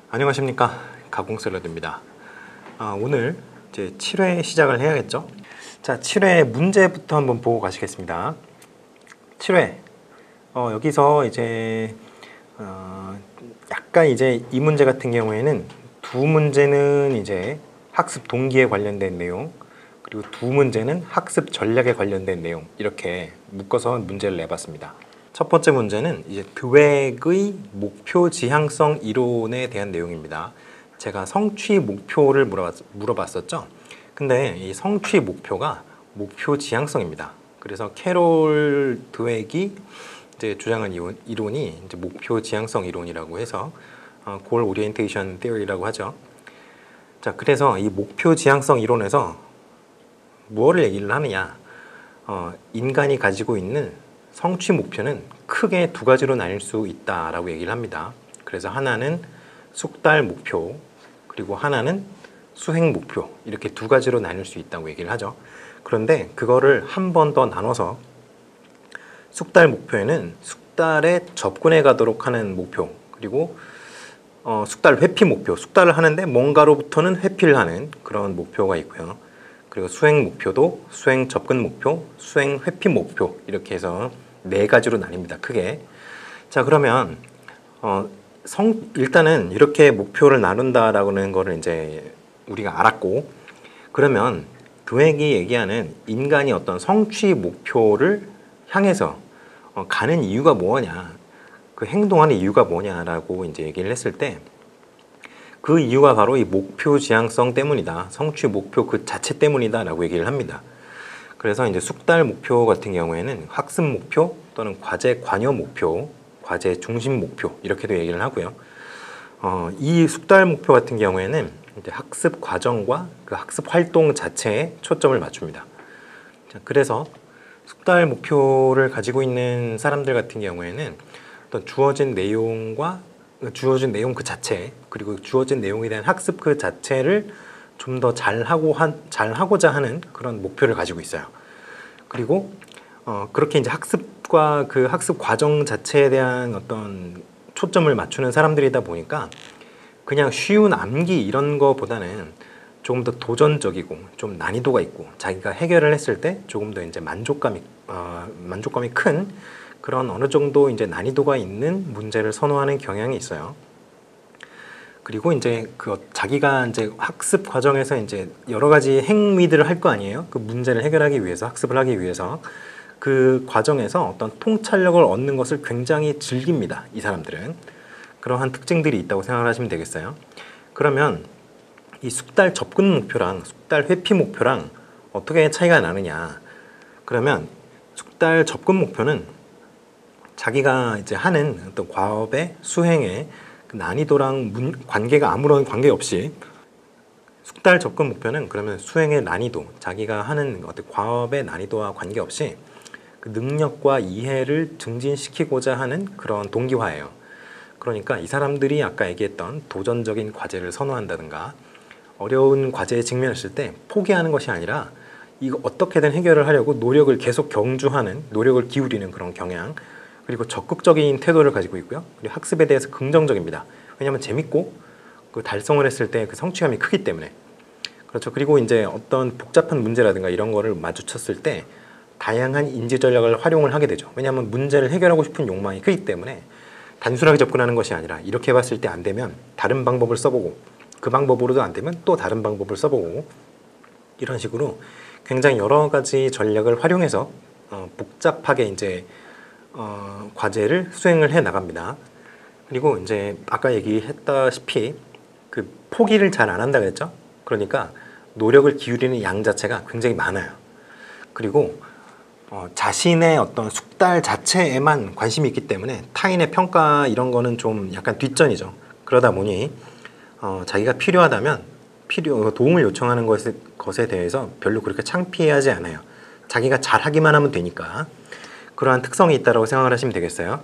안녕하십니까, 가공샐러드입니다. 오늘 이제 7회 시작을 해야겠죠. 자, 7회 문제부터 한번 보고 가시겠습니다. 7회 여기서 이제 약간 이제 이 문제 같은 경우에는 두 문제는 이제 학습 동기에 관련된 내용, 그리고 두 문제는 학습 전략에 관련된 내용, 이렇게 묶어서 문제를 내봤습니다. 첫 번째 문제는 이제 드웩의 목표 지향성 이론에 대한 내용입니다. 제가 성취 목표를 물어봤었죠. 근데 이 성취 목표가 목표 지향성입니다. 그래서 캐롤 드웩이 이제 주장한 이론이 이제 목표 지향성 이론이라고 해서 골 오리엔테이션 테어리라고 하죠. 자, 그래서 이 목표 지향성 이론에서 무엇을 얘기를 하느냐? 인간이 가지고 있는 성취 목표는 크게 두 가지로 나뉠 수 있다라고 얘기를 합니다. 그래서 하나는 숙달 목표, 그리고 하나는 수행 목표, 이렇게 두 가지로 나뉠 수 있다고 얘기를 하죠. 그런데 그거를 한 번 더 나눠서 숙달 목표에는 숙달에 접근해 가도록 하는 목표, 그리고 숙달 회피 목표, 숙달을 하는데 뭔가로부터는 회피를 하는 그런 목표가 있고요. 그리고 수행 목표도 수행 접근 목표, 수행 회피 목표, 이렇게 해서 네 가지로 나뉩니다. 크게. 자, 그러면 일단은 이렇게 목표를 나눈다라는 거를 이제 우리가 알았고, 그러면 드웩이 얘기하는 인간이 어떤 성취 목표를 향해서 가는 이유가 뭐냐, 그 행동하는 이유가 뭐냐라고 이제 얘기를 했을 때, 그 이유가 바로 이 목표 지향성 때문이다, 성취 목표 그 자체 때문이다라고 얘기를 합니다. 그래서 이제 숙달 목표 같은 경우에는 학습 목표 또는 과제 관여 목표, 과제 중심 목표, 이렇게도 얘기를 하고요. 이 숙달 목표 같은 경우에는 이제 학습 과정과 그 학습 활동 자체에 초점을 맞춥니다. 자, 그래서 숙달 목표를 가지고 있는 사람들 같은 경우에는 어떤 주어진 내용 그 자체, 그리고 주어진 내용에 대한 학습 그 자체를 좀 더 잘하고자 하는 그런 목표를 가지고 있어요. 그리고 그렇게 이제 학습과 그 학습 과정 자체에 대한 어떤 초점을 맞추는 사람들이다 보니까 그냥 쉬운 암기 이런 거보다는 조금 더 도전적이고 좀 난이도가 있고 자기가 해결을 했을 때 조금 더 이제 만족감이 큰 그런 어느 정도 이제 난이도가 있는 문제를 선호하는 경향이 있어요. 그리고 이제 자기가 이제 학습 과정에서 이제 여러 가지 행위들을 할 거 아니에요. 그 문제를 해결하기 위해서, 학습을 하기 위해서 그 과정에서 어떤 통찰력을 얻는 것을 굉장히 즐깁니다. 이 사람들은 그러한 특징들이 있다고 생각하시면 되겠어요. 그러면 이 숙달 접근 목표랑 숙달 회피 목표랑 어떻게 차이가 나느냐? 그러면 숙달 접근 목표는 자기가 이제 하는 어떤 과업의 수행의 그 난이도랑 관계가 아무런 관계 없이, 숙달 접근 목표는 그러면 수행의 난이도, 자기가 하는 어떤 과업의 난이도와 관계없이 그 능력과 이해를 증진시키고자 하는 그런 동기화예요. 그러니까 이 사람들이 아까 얘기했던 도전적인 과제를 선호한다든가 어려운 과제에 직면했을 때 포기하는 것이 아니라 이거 어떻게든 해결을 하려고 노력을 계속 경주하는, 노력을 기울이는 그런 경향, 그리고 적극적인 태도를 가지고 있고요. 그리고 학습에 대해서 긍정적입니다. 왜냐하면 재밌고 그 달성을 했을 때 그 성취감이 크기 때문에. 그렇죠. 그리고 이제 어떤 복잡한 문제라든가 이런 거를 마주쳤을 때 다양한 인지 전략을 활용을 하게 되죠. 왜냐하면 문제를 해결하고 싶은 욕망이 크기 때문에 단순하게 접근하는 것이 아니라 이렇게 봤을 때 안 되면 다른 방법을 써보고, 그 방법으로도 안 되면 또 다른 방법을 써보고, 이런 식으로 굉장히 여러 가지 전략을 활용해서 복잡하게 이제 과제를 수행을 해 나갑니다. 그리고 이제 아까 얘기했다시피 그 포기를 잘 안 한다 그랬죠. 그러니까 노력을 기울이는 양 자체가 굉장히 많아요. 그리고 자신의 어떤 숙달 자체에만 관심이 있기 때문에 타인의 평가 이런 거는 좀 약간 뒷전이죠. 그러다 보니 자기가 필요하다면 도움을 요청하는 것에 대해서 별로 그렇게 창피하지 않아요. 자기가 잘하기만 하면 되니까. 그러한 특성이 있다고 생각을 하시면 되겠어요.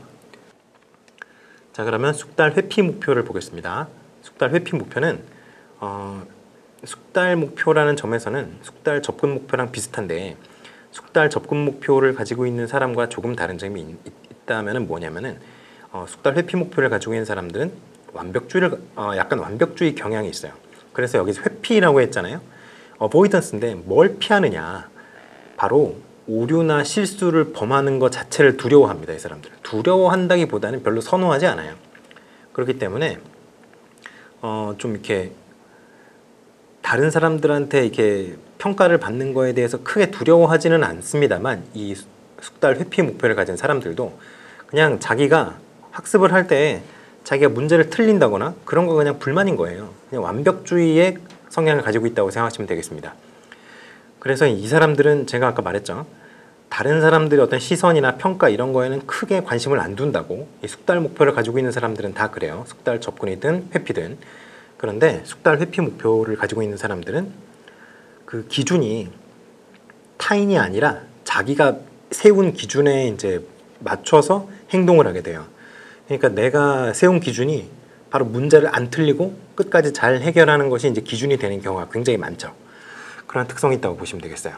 자, 그러면 숙달 회피 목표를 보겠습니다. 숙달 회피 목표는 숙달 목표라는 점에서는 숙달 접근 목표랑 비슷한데, 숙달 접근 목표를 가지고 있는 사람과 조금 다른 점이 있다면 뭐냐면은 숙달 회피 목표를 가지고 있는 사람들은 약간 완벽주의 경향이 있어요. 그래서 여기서 회피라고 했잖아요. 어보이던스인데 뭘 피하느냐? 바로 오류나 실수를 범하는 것 자체를 두려워합니다. 이 사람들은 두려워한다기보다는 별로 선호하지 않아요. 그렇기 때문에 좀 이렇게 다른 사람들한테 이렇게 평가를 받는 거에 대해서 크게 두려워하지는 않습니다만, 이 숙달 회피 목표를 가진 사람들도 그냥 자기가 학습을 할 때 자기가 문제를 틀린다거나 그런 거 그냥 불만인 거예요. 그냥 완벽주의의 성향을 가지고 있다고 생각하시면 되겠습니다. 그래서 이 사람들은 제가 아까 말했죠. 다른 사람들의 어떤 시선이나 평가 이런 거에는 크게 관심을 안 둔다고. 이 숙달 목표를 가지고 있는 사람들은 다 그래요. 숙달 접근이든 회피든. 그런데 숙달 회피 목표를 가지고 있는 사람들은 그 기준이 타인이 아니라 자기가 세운 기준에 이제 맞춰서 행동을 하게 돼요. 그러니까 내가 세운 기준이 바로 문제를 안 틀리고 끝까지 잘 해결하는 것이 이제 기준이 되는 경우가 굉장히 많죠. 그런 특성이 있다고 보시면 되겠어요.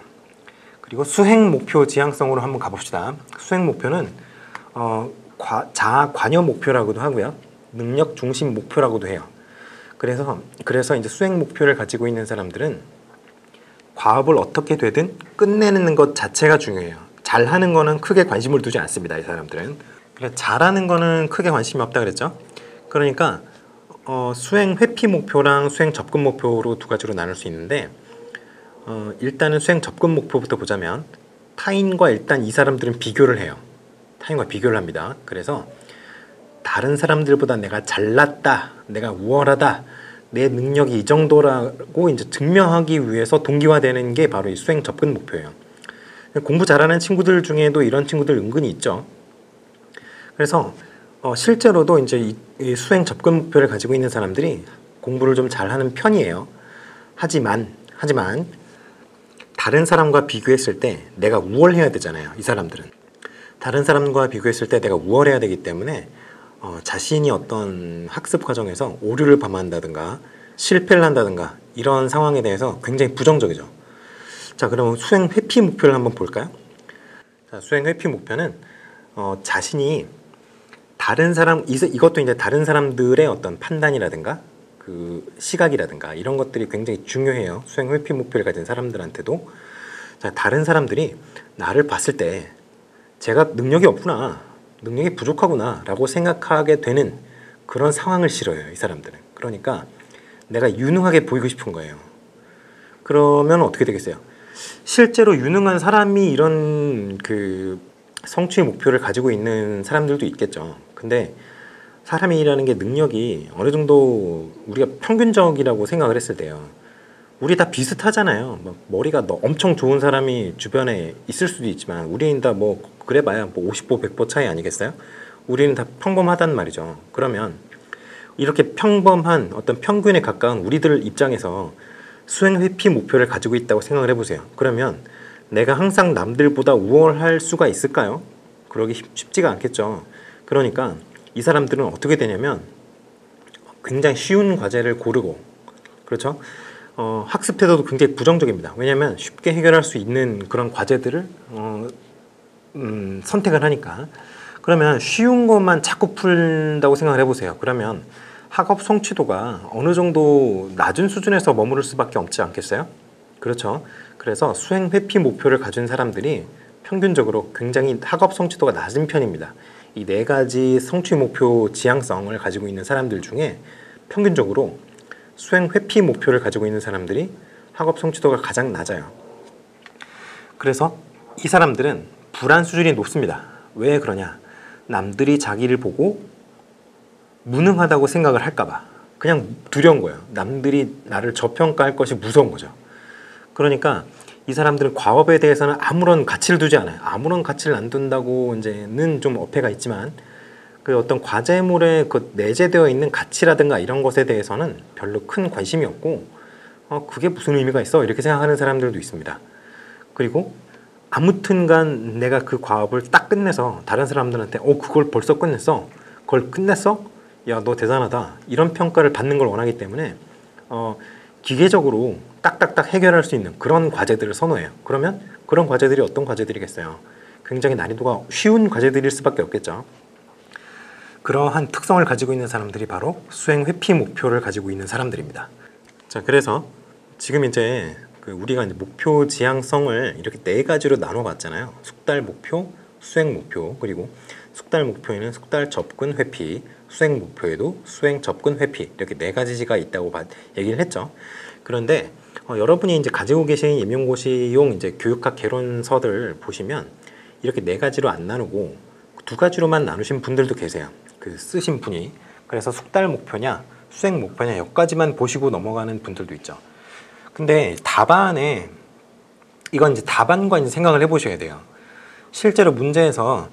그리고 수행 목표 지향성으로 한번 가봅시다. 수행 목표는 자아 관여 목표라고도 하고요. 능력 중심 목표라고도 해요. 그래서 이제 수행 목표를 가지고 있는 사람들은 과업을 어떻게 되든 끝내는 것 자체가 중요해요. 잘하는 거는 크게 관심을 두지 않습니다. 이 사람들은. 그래서 잘하는 거는 크게 관심이 없다 그랬죠. 그러니까 수행 회피 목표랑 수행 접근 목표로 두 가지로 나눌 수 있는데, 일단은 수행 접근 목표부터 보자면 타인과 일단 이 사람들은 비교를 해요. 타인과 비교를 합니다. 그래서 다른 사람들보다 내가 잘났다, 내가 우월하다, 내 능력이 이 정도라고 이제 증명하기 위해서 동기화되는 게 바로 이 수행 접근 목표예요. 공부 잘하는 친구들 중에도 이런 친구들 은근히 있죠. 그래서 실제로도 이제 이 수행 접근 목표를 가지고 있는 사람들이 공부를 좀 잘하는 편이에요. 하지만 다른 사람과 비교했을 때 내가 우월해야 되잖아요. 이 사람들은 다른 사람과 비교했을 때 내가 우월해야 되기 때문에 자신이 어떤 학습 과정에서 오류를 범한다든가 실패를 한다든가 이런 상황에 대해서 굉장히 부정적이죠. 자, 그럼 수행 회피 목표를 한번 볼까요? 자, 수행 회피 목표는 자신이 이것도 이제 다른 사람들의 어떤 판단이라든가 그 시각이라든가 이런 것들이 굉장히 중요해요. 수행 회피 목표를 가진 사람들한테도. 자, 다른 사람들이 나를 봤을 때 제가 능력이 없구나, 능력이 부족하구나 라고 생각하게 되는 그런 상황을 싫어해요. 이 사람들은. 그러니까 내가 유능하게 보이고 싶은 거예요. 그러면 어떻게 되겠어요? 실제로 유능한 사람이 이런 그 성취의 목표를 가지고 있는 사람들도 있겠죠. 근데 사람이라는 게 능력이 어느 정도 우리가 평균적이라고 생각을 했을 때요, 우리 다 비슷하잖아요. 막 머리가 엄청 좋은 사람이 주변에 있을 수도 있지만 우리는 다 뭐 그래봐야 뭐 50보 100보 차이 아니겠어요? 우리는 다 평범하단 말이죠. 그러면 이렇게 평범한 어떤 평균에 가까운 우리들 입장에서 수행 회피 목표를 가지고 있다고 생각을 해보세요. 그러면 내가 항상 남들보다 우월할 수가 있을까요? 그러기 쉽지가 않겠죠. 그러니까 이 사람들은 어떻게 되냐면 굉장히 쉬운 과제를 고르고, 그렇죠? 학습 태도도 굉장히 부정적입니다. 왜냐하면 쉽게 해결할 수 있는 그런 과제들을 선택을 하니까. 그러면 쉬운 것만 자꾸 푼다고 생각을 해보세요. 그러면 학업 성취도가 어느 정도 낮은 수준에서 머무를 수밖에 없지 않겠어요? 그렇죠. 그래서 수행 회피 목표를 가진 사람들이 평균적으로 굉장히 학업 성취도가 낮은 편입니다. 이 네 가지 성취 목표 지향성을 가지고 있는 사람들 중에 평균적으로 수행 회피 목표를 가지고 있는 사람들이 학업 성취도가 가장 낮아요. 그래서 이 사람들은 불안 수준이 높습니다. 왜 그러냐? 남들이 자기를 보고 무능하다고 생각을 할까봐. 그냥 두려운 거예요. 남들이 나를 저평가할 것이 무서운 거죠. 그러니까 이 사람들은 과업에 대해서는 아무런 가치를 두지 않아요. 아무런 가치를 안 둔다고 이제는 좀 어폐가 있지만, 그 어떤 과제물에 그 내재되어 있는 가치라든가 이런 것에 대해서는 별로 큰 관심이 없고, 그게 무슨 의미가 있어? 이렇게 생각하는 사람들도 있습니다. 그리고 아무튼간 내가 그 과업을 딱 끝내서 다른 사람들한테 그걸 벌써 끝냈어? 그걸 끝냈어? 야, 너 대단하다. 이런 평가를 받는 걸 원하기 때문에 기계적으로 딱딱딱 해결할 수 있는 그런 과제들을 선호해요. 그러면 그런 과제들이 어떤 과제들이겠어요? 굉장히 난이도가 쉬운 과제들일 수밖에 없겠죠. 그러한 특성을 가지고 있는 사람들이 바로 수행 회피 목표를 가지고 있는 사람들입니다. 자, 그래서 지금 이제 우리가 이제 목표 지향성을 이렇게 네 가지로 나눠 봤잖아요. 숙달 목표, 수행 목표, 그리고 숙달 목표에는 숙달 접근 회피, 수행 목표에도 수행 접근 회피, 이렇게 네 가지가 있다고 얘기를 했죠. 그런데 여러분이 이제 가지고 계신 임용고시용 이제 교육학 개론서들 보시면 이렇게 네 가지로 안 나누고 두 가지로만 나누신 분들도 계세요. 쓰신 분이. 그래서 숙달 목표냐 수행 목표냐 여기까지만 보시고 넘어가는 분들도 있죠. 근데 답안에 이건 이제 답안과 이제 생각을 해보셔야 돼요. 실제로 문제에서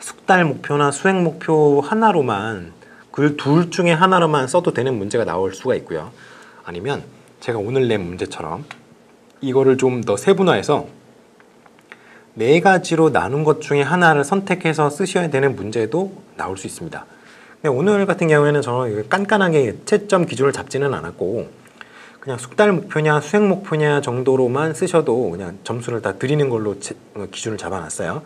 숙달 목표나 수행 목표 하나로만 그 둘 중에 하나로만 써도 되는 문제가 나올 수가 있고요. 아니면 제가 오늘 낸 문제처럼 이거를 좀 더 세분화해서 네 가지로 나눈 것 중에 하나를 선택해서 쓰셔야 되는 문제도 나올 수 있습니다. 근데 오늘 같은 경우에는 저는 깐깐하게 채점 기준을 잡지는 않았고 그냥 숙달 목표냐 수행 목표냐 정도로만 쓰셔도 그냥 점수를 다 드리는 걸로 기준을 잡아놨어요.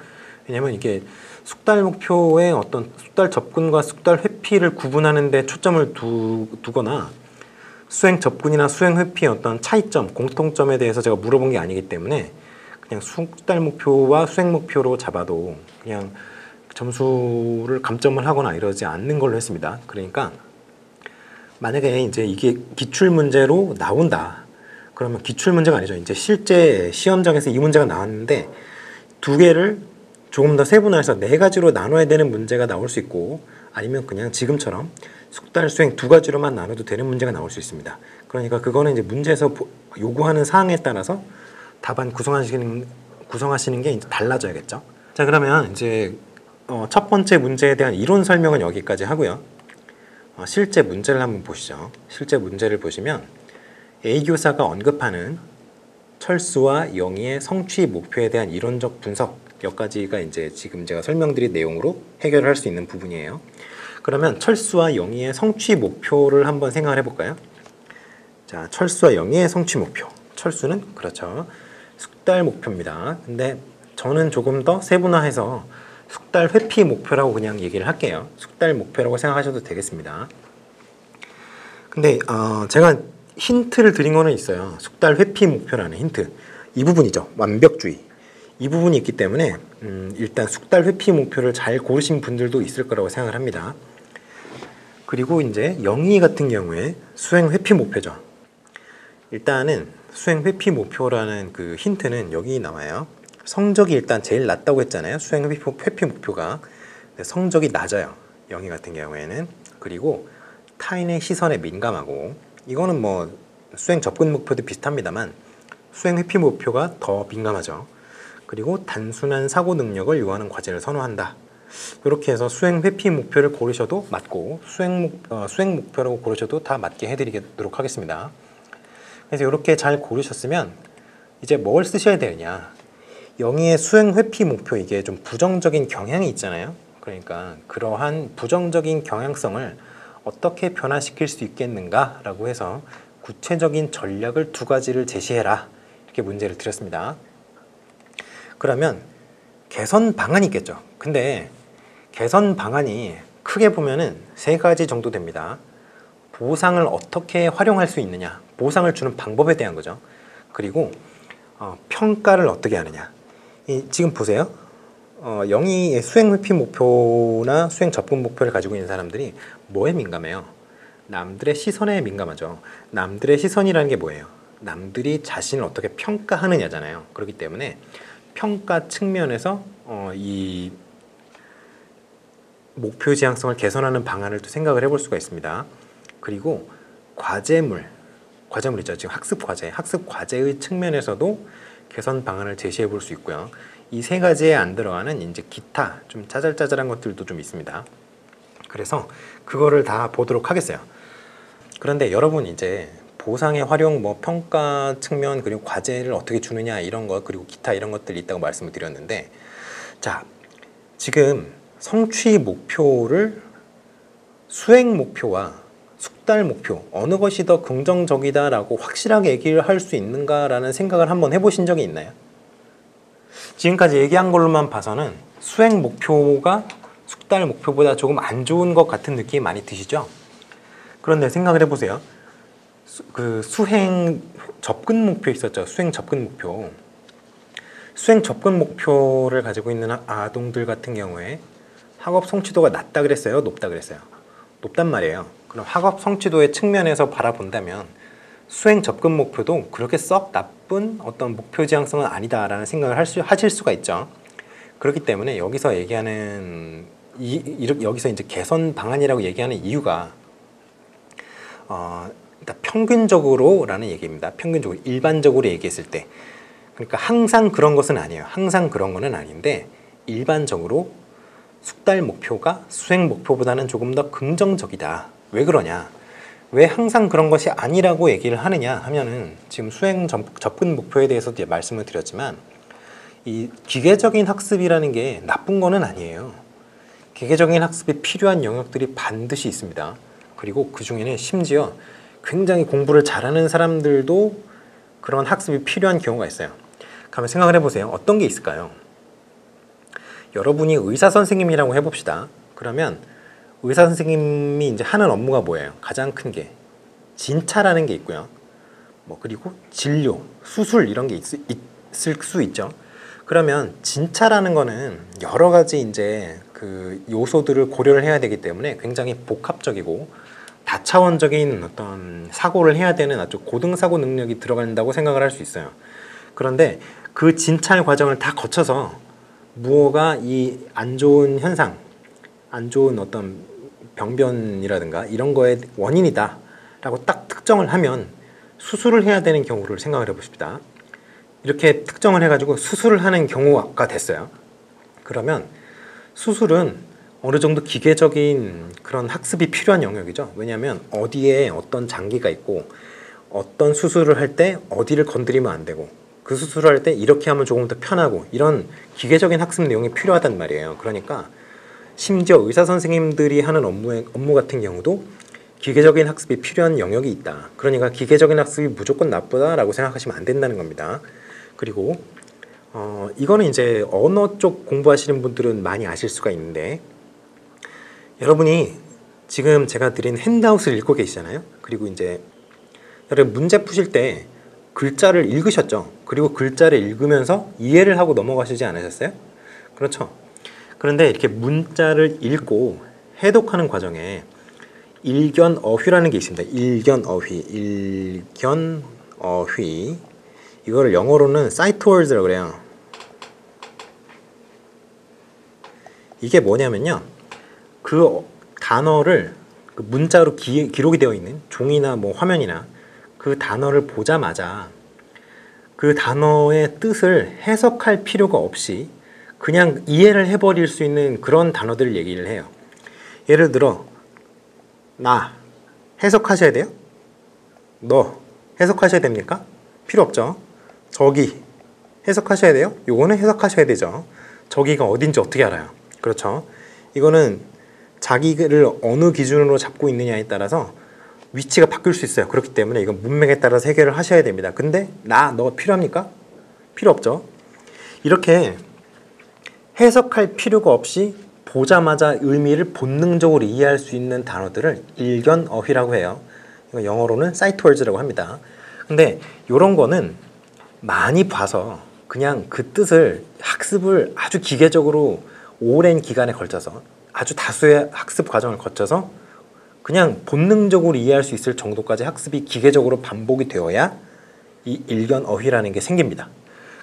왜냐면 이게 숙달 목표의 어떤 숙달 접근과 숙달 회피를 구분하는 데 초점을 두거나 수행 접근이나 수행 회피의 어떤 차이점, 공통점에 대해서 제가 물어본 게 아니기 때문에 그냥 숙달 목표와 수행 목표로 잡아도 그냥 점수를 감점을 하거나 이러지 않는 걸로 했습니다. 그러니까 만약에 이제 이게 기출 문제로 나온다. 그러면 기출 문제가 아니죠. 이제 실제 시험장에서 이 문제가 나왔는데 두 개를 조금 더 세분화해서 네 가지로 나눠야 되는 문제가 나올 수 있고 아니면 그냥 지금처럼 숙달 수행 두 가지로만 나눠도 되는 문제가 나올 수 있습니다. 그러니까 그거는 이제 문제에서 요구하는 사항에 따라서 답안 구성하시는 게 이제 달라져야겠죠. 자, 그러면 이제 첫 번째 문제에 대한 이론 설명은 여기까지 하고요. 실제 문제를 한번 보시죠. 실제 문제를 보시면 A 교사가 언급하는 철수와 영희의 성취 목표에 대한 이론적 분석 여기까지가 이제 지금 제가 설명드린 내용으로 해결을 할 수 있는 부분이에요. 그러면 철수와 영희의 성취 목표를 한번 생각을 해볼까요? 자, 철수와 영희의 성취 목표. 철수는 그렇죠. 숙달 목표입니다. 근데 저는 조금 더 세분화해서 숙달 회피 목표라고 그냥 얘기를 할게요. 숙달 목표라고 생각하셔도 되겠습니다. 근데 제가 힌트를 드린 거는 있어요. 숙달 회피 목표라는 힌트. 이 부분이죠. 완벽주의. 이 부분이 있기 때문에 일단 숙달 회피 목표를 잘 고르신 분들도 있을 거라고 생각을 합니다. 그리고 이제 영희 같은 경우에 수행 회피 목표죠. 일단은 수행 회피 목표라는 그 힌트는 여기 나와요. 성적이 일단 제일 낮다고 했잖아요. 수행 회피 목표가. 성적이 낮아요. 영희 같은 경우에는. 그리고 타인의 시선에 민감하고 이거는 뭐 수행 접근 목표도 비슷합니다만 수행 회피 목표가 더 민감하죠. 그리고 단순한 사고 능력을 요하는 과제를 선호한다. 이렇게 해서 수행 회피 목표를 고르셔도 맞고 수행 목표라고 고르셔도 다 맞게 해드리도록 하겠습니다. 그래서 이렇게 잘 고르셨으면 이제 뭘 쓰셔야 되느냐. 영희의 수행 회피 목표 이게 좀 부정적인 경향이 있잖아요. 그러니까 그러한 부정적인 경향성을 어떻게 변화시킬 수 있겠는가 라고 해서 구체적인 전략을 두 가지를 제시해라. 이렇게 문제를 드렸습니다. 그러면 개선 방안이 있겠죠. 근데 개선 방안이 크게 보면은 세 가지 정도 됩니다. 보상을 어떻게 활용할 수 있느냐, 보상을 주는 방법에 대한 거죠. 그리고 평가를 어떻게 하느냐. 지금 보세요. 영희의 수행 회피 목표나 수행 접근 목표를 가지고 있는 사람들이 뭐에 민감해요? 남들의 시선에 민감하죠. 남들의 시선이라는 게 뭐예요? 남들이 자신을 어떻게 평가하느냐잖아요. 그렇기 때문에 평가 측면에서 이 목표 지향성을 개선하는 방안을 또 생각을 해볼 수가 있습니다. 그리고 과제물 있죠. 지금 학습 과제의 측면에서도 개선 방안을 제시해 볼 수 있고요. 이 세 가지에 안 들어가는 이제 기타 좀 짜잘짜잘한 것들도 좀 있습니다. 그래서 그거를 다 보도록 하겠어요. 그런데 여러분 이제 보상의 활용, 뭐 평가 측면 그리고 과제를 어떻게 주느냐 이런 것 그리고 기타 이런 것들이 있다고 말씀을 드렸는데 자 지금 성취 목표를 수행 목표와 숙달 목표 어느 것이 더 긍정적이다라고 확실하게 얘기를 할 수 있는가라는 생각을 한번 해보신 적이 있나요? 지금까지 얘기한 걸로만 봐서는 수행 목표가 숙달 목표보다 조금 안 좋은 것 같은 느낌이 많이 드시죠? 그런데 생각을 해보세요. 그 수행 접근 목표 있었죠. 수행 접근 목표. 수행 접근 목표를 가지고 있는 아동들 같은 경우에 학업 성취도가 낮다 그랬어요? 높다 그랬어요? 높단 말이에요. 그럼 학업 성취도의 측면에서 바라본다면 수행 접근 목표도 그렇게 썩 나쁜 어떤 목표 지향성은 아니다라는 생각을 하실 수가 있죠. 그렇기 때문에 여기서 얘기하는 여기서 이제 개선 방안이라고 얘기하는 이유가 일단 평균적으로라는 얘기입니다. 평균적으로 일반적으로 얘기했을 때, 그러니까 항상 그런 것은 아니에요. 항상 그런 거는 아닌데 일반적으로 숙달 목표가 수행 목표보다는 조금 더 긍정적이다. 왜 그러냐? 왜 항상 그런 것이 아니라고 얘기를 하느냐 하면은 지금 수행 접근 목표에 대해서 이제 말씀을 드렸지만 이 기계적인 학습이라는 게 나쁜 거는 아니에요. 기계적인 학습이 필요한 영역들이 반드시 있습니다. 그리고 그 중에는 심지어 굉장히 공부를 잘하는 사람들도 그런 학습이 필요한 경우가 있어요. 그러면 생각을 해보세요. 어떤 게 있을까요? 여러분이 의사 선생님이라고 해봅시다. 그러면 의사 선생님이 이제 하는 업무가 뭐예요? 가장 큰 게 진찰하는 게 있고요. 그리고 진료, 수술 이런 게 있을 수 있죠. 그러면 진찰하는 거는 여러 가지 이제 그 요소들을 고려를 해야 되기 때문에 굉장히 복합적이고 다차원적인 어떤 사고를 해야 되는 아주 고등 사고 능력이 들어간다고 생각을 할 수 있어요. 그런데 그 진찰 과정을 다 거쳐서 무엇가 이 안 좋은 현상, 안 좋은 어떤 병변이라든가 이런 거의 원인이다 라고 딱 특정을 하면 수술을 해야 되는 경우를 생각을 해보십시다. 이렇게 특정을 해가지고 수술을 하는 경우가 됐어요. 그러면 수술은 어느 정도 기계적인 그런 학습이 필요한 영역이죠. 왜냐하면 어디에 어떤 장기가 있고 어떤 수술을 할 때 어디를 건드리면 안 되고 그 수술을 할 때 이렇게 하면 조금 더 편하고 이런 기계적인 학습 내용이 필요하단 말이에요. 그러니까 심지어 의사 선생님들이 하는 업무 같은 경우도 기계적인 학습이 필요한 영역이 있다. 그러니까 기계적인 학습이 무조건 나쁘다라고 생각하시면 안 된다는 겁니다. 그리고 이거는 이제 언어 쪽 공부하시는 분들은 많이 아실 수가 있는데 여러분이 지금 제가 드린 핸드아웃을 읽고 계시잖아요. 그리고 이제 여러분 문제 푸실 때 글자를 읽으셨죠. 그리고 글자를 읽으면서 이해를 하고 넘어가시지 않으셨어요? 그렇죠. 그런데 이렇게 문자를 읽고 해독하는 과정에 일견어휘라는 게 있습니다. 일견어휘. 이거를 영어로는 sight words라고 그래요. 이게 뭐냐면요. 그 단어를 그 문자로 기록이 되어 있는 종이나 뭐 화면이나 그 단어를 보자마자 그 단어의 뜻을 해석할 필요가 없이 그냥 이해를 해버릴 수 있는 그런 단어들을 얘기를 해요. 예를 들어 나 해석하셔야 돼요? 너 해석하셔야 됩니까? 필요 없죠. 저기 해석하셔야 돼요? 요거는 해석하셔야 되죠. 저기가 어딘지 어떻게 알아요? 그렇죠. 이거는 자기를 어느 기준으로 잡고 있느냐에 따라서 위치가 바뀔 수 있어요. 그렇기 때문에 이건 문맥에 따라서 해결을 하셔야 됩니다. 근데 너 필요합니까? 필요 없죠. 이렇게 해석할 필요가 없이 보자마자 의미를 본능적으로 이해할 수 있는 단어들을 일견어휘라고 해요. 이거 영어로는 sight words라고 합니다. 근데 이런 거는 많이 봐서 그냥 그 뜻을 학습을 아주 기계적으로 오랜 기간에 걸쳐서 아주 다수의 학습 과정을 거쳐서 그냥 본능적으로 이해할 수 있을 정도까지 학습이 기계적으로 반복이 되어야 이 일견어휘라는 게 생깁니다.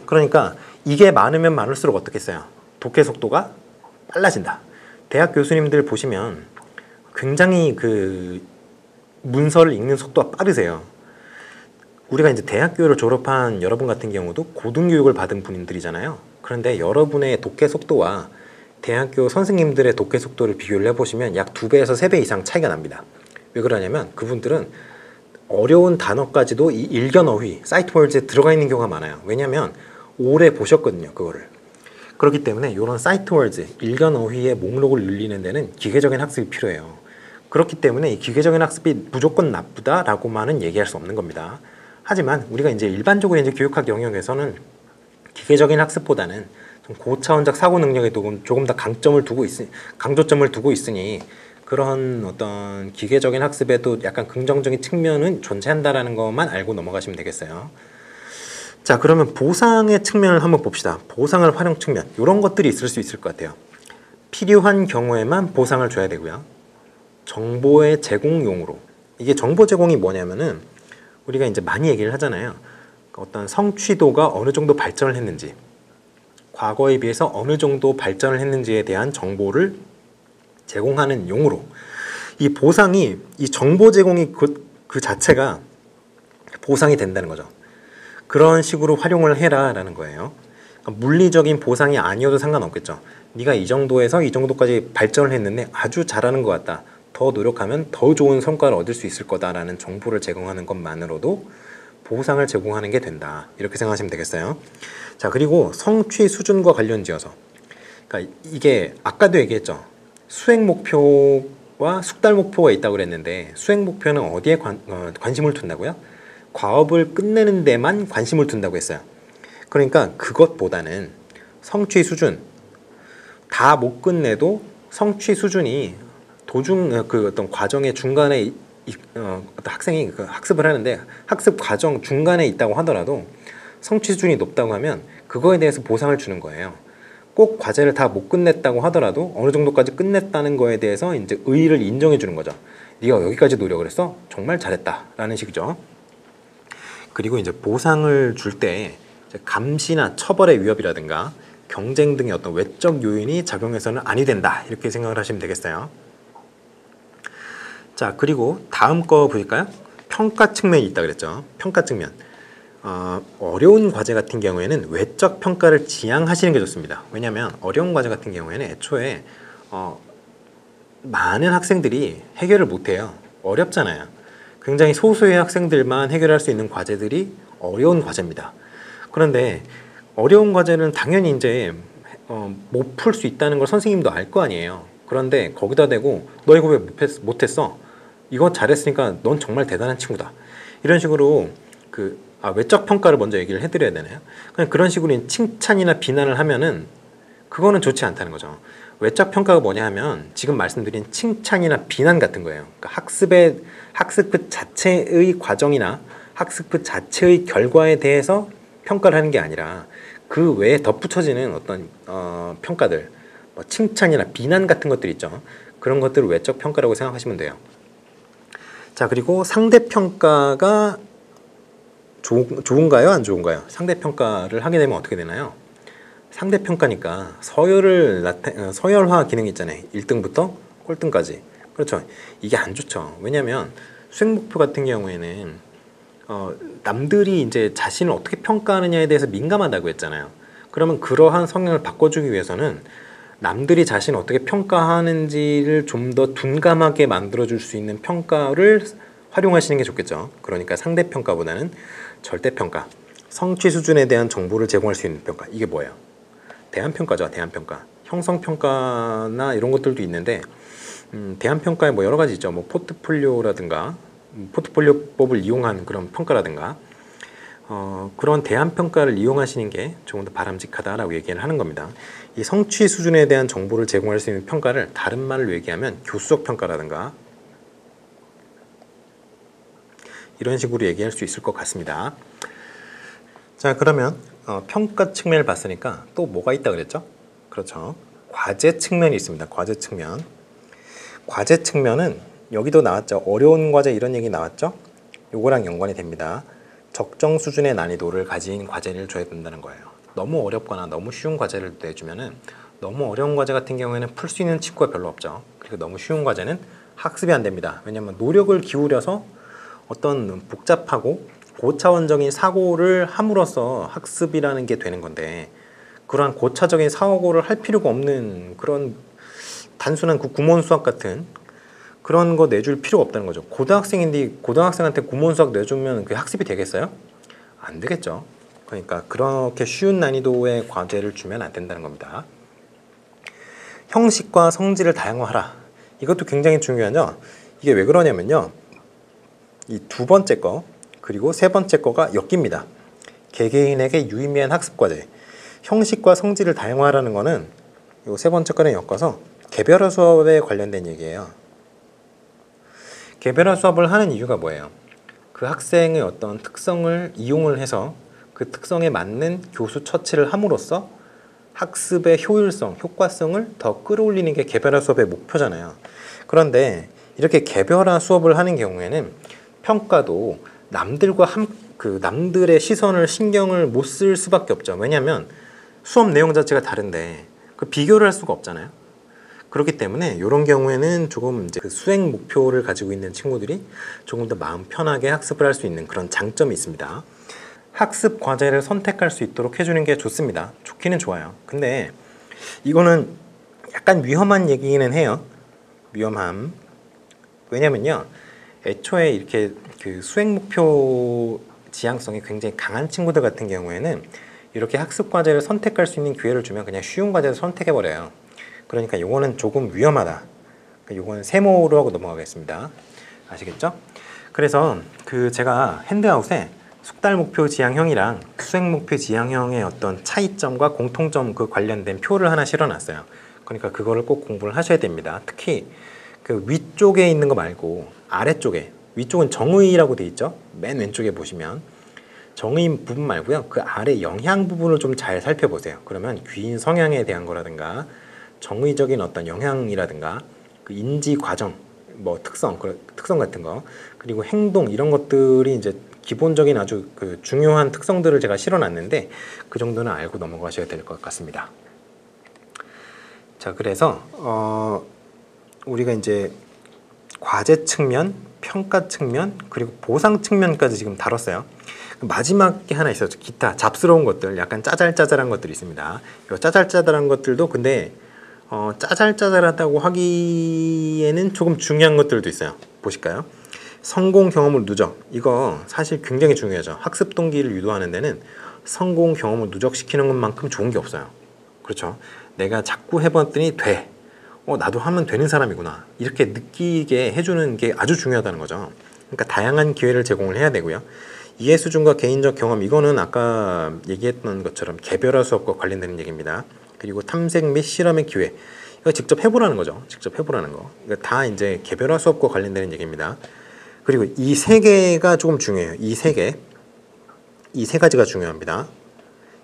그러니까 이게 많으면 많을수록 어떻겠어요? 독해 속도가 빨라진다. 대학 교수님들 보시면 굉장히 그 문서를 읽는 속도가 빠르세요. 우리가 이제 대학교를 졸업한 여러분 같은 경우도 고등교육을 받은 분들이잖아요. 그런데 여러분의 독해 속도와 대학교 선생님들의 독해 속도를 비교를 해보시면 약 2배에서 3배 이상 차이가 납니다. 왜 그러냐면 그분들은 어려운 단어까지도 이 일견어휘, sight words에 들어가 있는 경우가 많아요. 왜냐하면 오래 보셨거든요, 그거를. 그렇기 때문에 이런 sight words, 일견어휘의 목록을 늘리는 데는 기계적인 학습이 필요해요. 그렇기 때문에 이 기계적인 학습이 무조건 나쁘다라고만은 얘기할 수 없는 겁니다. 하지만 우리가 이제 일반적으로 이제 교육학 영역에서는 기계적인 학습보다는 고차원적 사고 능력에 조금 더 강조점을 두고 있으니 그런 어떤 기계적인 학습에도 약간 긍정적인 측면은 존재한다라는 것만 알고 넘어가시면 되겠어요. 자, 그러면 보상의 측면을 한번 봅시다. 보상을 활용 측면, 이런 것들이 있을 수 있을 것 같아요. 필요한 경우에만 보상을 줘야 되고요. 정보의 제공용으로, 이게 정보 제공이 뭐냐면은 우리가 이제 많이 얘기를 하잖아요. 어떤 성취도가 어느 정도 발전을 했는지, 과거에 비해서 어느 정도 발전을 했는지에 대한 정보를 제공하는 용으로, 이 보상이, 이 정보 제공이 그 자체가 보상이 된다는 거죠. 그런 식으로 활용을 해라 라는 거예요. 그러니까 물리적인 보상이 아니어도 상관없겠죠. 네가 이 정도에서 이 정도까지 발전을 했는데 아주 잘하는 것 같다, 더 노력하면 더 좋은 성과를 얻을 수 있을 거다라는 정보를 제공하는 것만으로도 보상을 제공하는 게 된다, 이렇게 생각하시면 되겠어요. 자, 그리고 성취 수준과 관련지어서, 그러니까 이게 아까도 얘기했죠. 수행 목표와 숙달 목표가 있다고 그랬는데, 수행 목표는 어디에 관심을 둔다고요? 과업을 끝내는 데만 관심을 둔다고 했어요. 그러니까 그것보다는 성취 수준, 다 못 끝내도 성취 수준이 도중 그 어떤 과정의 중간에 어떤 학생이 그 학습을 하는데 학습 과정 중간에 있다고 하더라도 성취 수준이 높다고 하면 그거에 대해서 보상을 주는 거예요. 꼭 과제를 다 못 끝냈다고 하더라도 어느 정도까지 끝냈다는 거에 대해서 이제 의의를 인정해 주는 거죠. 네가 여기까지 노력을 했어? 정말 잘했다라는 식이죠. 그리고 이제 보상을 줄 때 감시나 처벌의 위협이라든가 경쟁 등의 어떤 외적 요인이 작용해서는 아니 된다, 이렇게 생각을 하시면 되겠어요. 자, 그리고 다음 거 보실까요? 평가 측면이 있다 그랬죠. 평가 측면. 어려운 과제 같은 경우에는 외적 평가를 지양하시는 게 좋습니다. 왜냐하면 어려운 과제 같은 경우에는 애초에 많은 학생들이 해결을 못해요. 어렵잖아요. 굉장히 소수의 학생들만 해결할 수 있는 과제들이 어려운 과제입니다. 그런데 어려운 과제는 당연히 이제 못 풀 수 있다는 걸 선생님도 알 거 아니에요. 그런데 거기다 대고 너 이거 왜 못했어? 이거 잘했으니까 넌 정말 대단한 친구다, 이런 식으로 외적 평가를 먼저 얘기를 해드려야 되나요? 그냥 그런 식으로 칭찬이나 비난을 하면은 그거는 좋지 않다는 거죠. 외적 평가가 뭐냐 하면 지금 말씀드린 칭찬이나 비난 같은 거예요. 그러니까 학습 그 자체의 과정이나 학습 그 자체의 결과에 대해서 평가를 하는 게 아니라 그 외에 덧붙여지는 어떤 평가들, 뭐 칭찬이나 비난 같은 것들 있죠. 그런 것들을 외적 평가라고 생각하시면 돼요. 자, 그리고 상대평가가 좋은가요? 안 좋은가요? 상대평가를 하게 되면 어떻게 되나요? 상대평가니까 서열화 기능이 있잖아요. 1등부터 꼴등까지. 그렇죠. 이게 안 좋죠. 왜냐하면 수행목표 같은 경우에는 남들이 이제 자신을 어떻게 평가하느냐에 대해서 민감하다고 했잖아요. 그러면 그러한 성향을 바꿔주기 위해서는 남들이 자신을 어떻게 평가하는지를 좀 더 둔감하게 만들어줄 수 있는 평가를 활용하시는 게 좋겠죠. 그러니까 상대평가보다는 절대평가, 성취 수준에 대한 정보를 제공할 수 있는 평가. 이게 뭐예요? 대안평가죠. 대안평가. 형성평가나 이런 것들도 있는데 대안평가에 뭐 여러 가지 있죠. 뭐 포트폴리오라든가 포트폴리오법을 이용한 그런 평가라든가 그런 대안평가를 이용하시는 게 조금 더 바람직하다라고 얘기를 하는 겁니다. 이 성취 수준에 대한 정보를 제공할 수 있는 평가를 다른 말로 얘기하면 교수적 평가라든가 이런 식으로 얘기할 수 있을 것 같습니다. 자, 그러면 평가 측면을 봤으니까 또 뭐가 있다 그랬죠? 그렇죠. 과제 측면이 있습니다. 과제 측면. 과제 측면은 여기도 나왔죠. 어려운 과제 이런 얘기 나왔죠? 요거랑 연관이 됩니다. 적정 수준의 난이도를 가진 과제를 줘야 된다는 거예요. 너무 어렵거나 너무 쉬운 과제를 내주면은 너무 어려운 과제 같은 경우에는 풀 수 있는 친구가 별로 없죠. 그리고 너무 쉬운 과제는 학습이 안 됩니다. 왜냐하면 노력을 기울여서 어떤 복잡하고 고차원적인 사고를 함으로써 학습이라는 게 되는 건데 그러한 고차적인 사고를 할 필요가 없는 그런 단순한 구몬 수학 같은 그런 거 내줄 필요가 없다는 거죠. 고등학생인데 고등학생한테 구몬 수학 내주면 그게 학습이 되겠어요? 안 되겠죠. 그러니까 그렇게 쉬운 난이도의 과제를 주면 안 된다는 겁니다. 형식과 성질을 다양화하라. 이것도 굉장히 중요하죠. 이게 왜 그러냐면요. 이 두 번째 거 그리고 세 번째 거가 엮입니다. 개개인에게 유의미한 학습 과제. 형식과 성질을 다양화하라는 거는 요 세 번째 거랑 엮어서 개별화 수업에 관련된 얘기예요. 개별화 수업을 하는 이유가 뭐예요? 그 학생의 어떤 특성을 이용을 해서 그 특성에 맞는 교수 처치를 함으로써 학습의 효율성, 효과성을 더 끌어올리는 게 개별화 수업의 목표잖아요. 그런데 이렇게 개별화 수업을 하는 경우에는 평가도 남들의 시선을 신경을 못 쓸 수밖에 없죠. 왜냐하면 수업 내용 자체가 다른데 그 비교를 할 수가 없잖아요. 그렇기 때문에 이런 경우에는 조금 이제 그 수행 목표를 가지고 있는 친구들이 조금 더 마음 편하게 학습을 할 수 있는 그런 장점이 있습니다. 학습 과제를 선택할 수 있도록 해주는 게 좋습니다. 좋기는 좋아요. 근데 이거는 약간 위험한 얘기는 해요. 위험함. 왜냐면요, 애초에 이렇게 그 수행 목표 지향성이 굉장히 강한 친구들 같은 경우에는 이렇게 학습 과제를 선택할 수 있는 기회를 주면 그냥 쉬운 과제를 선택해 버려요. 그러니까 요거는 조금 위험하다. 요거는 세모로 하고 넘어가겠습니다. 아시겠죠? 그래서 그 제가 핸드아웃에 숙달 목표 지향형이랑 수행 목표 지향형의 어떤 차이점과 공통점 그 관련된 표를 하나 실어놨어요. 그러니까 그거를 꼭 공부를 하셔야 됩니다. 특히 그 위쪽에 있는 거 말고 아래쪽에, 위쪽은 정의라고 돼 있죠. 맨 왼쪽에 보시면 정의 부분 말고요, 그 아래 영향 부분을 좀 잘 살펴보세요. 그러면 귀인 성향에 대한 거라든가 정의적인 어떤 영향이라든가 그 인지 과정, 뭐 특성 같은 거, 그리고 행동 이런 것들이 이제 기본적인 아주 그 중요한 특성들을 제가 실어놨는데 그 정도는 알고 넘어가셔야 될 것 같습니다. 자, 그래서 우리가 이제 과제 측면, 평가 측면, 그리고 보상 측면까지 지금 다뤘어요. 마지막에 하나 있어요. 기타 잡스러운 것들, 약간 짜잘짜잘한 것들이 있습니다. 이 짜잘짜잘한 것들도 근데 짜잘짜잘하다고 하기에는 조금 중요한 것들도 있어요. 보실까요? 성공 경험을 누적. 이거 사실 굉장히 중요하죠. 학습 동기를 유도하는 데는 성공 경험을 누적시키는 것만큼 좋은 게 없어요. 그렇죠? 내가 자꾸 해봤더니 돼. 나도 하면 되는 사람이구나. 이렇게 느끼게 해주는 게 아주 중요하다는 거죠. 그러니까 다양한 기회를 제공을 해야 되고요. 이해 수준과 개인적 경험, 이거는 아까 얘기했던 것처럼 개별화 수업과 관련되는 얘기입니다. 그리고 탐색 및 실험의 기회, 이거 직접 해보라는 거죠. 직접 해보라는 거. 이거 다 이제 개별화 수업과 관련되는 얘기입니다. 그리고 이 세 개가 조금 중요해요. 이 세 가지가 중요합니다.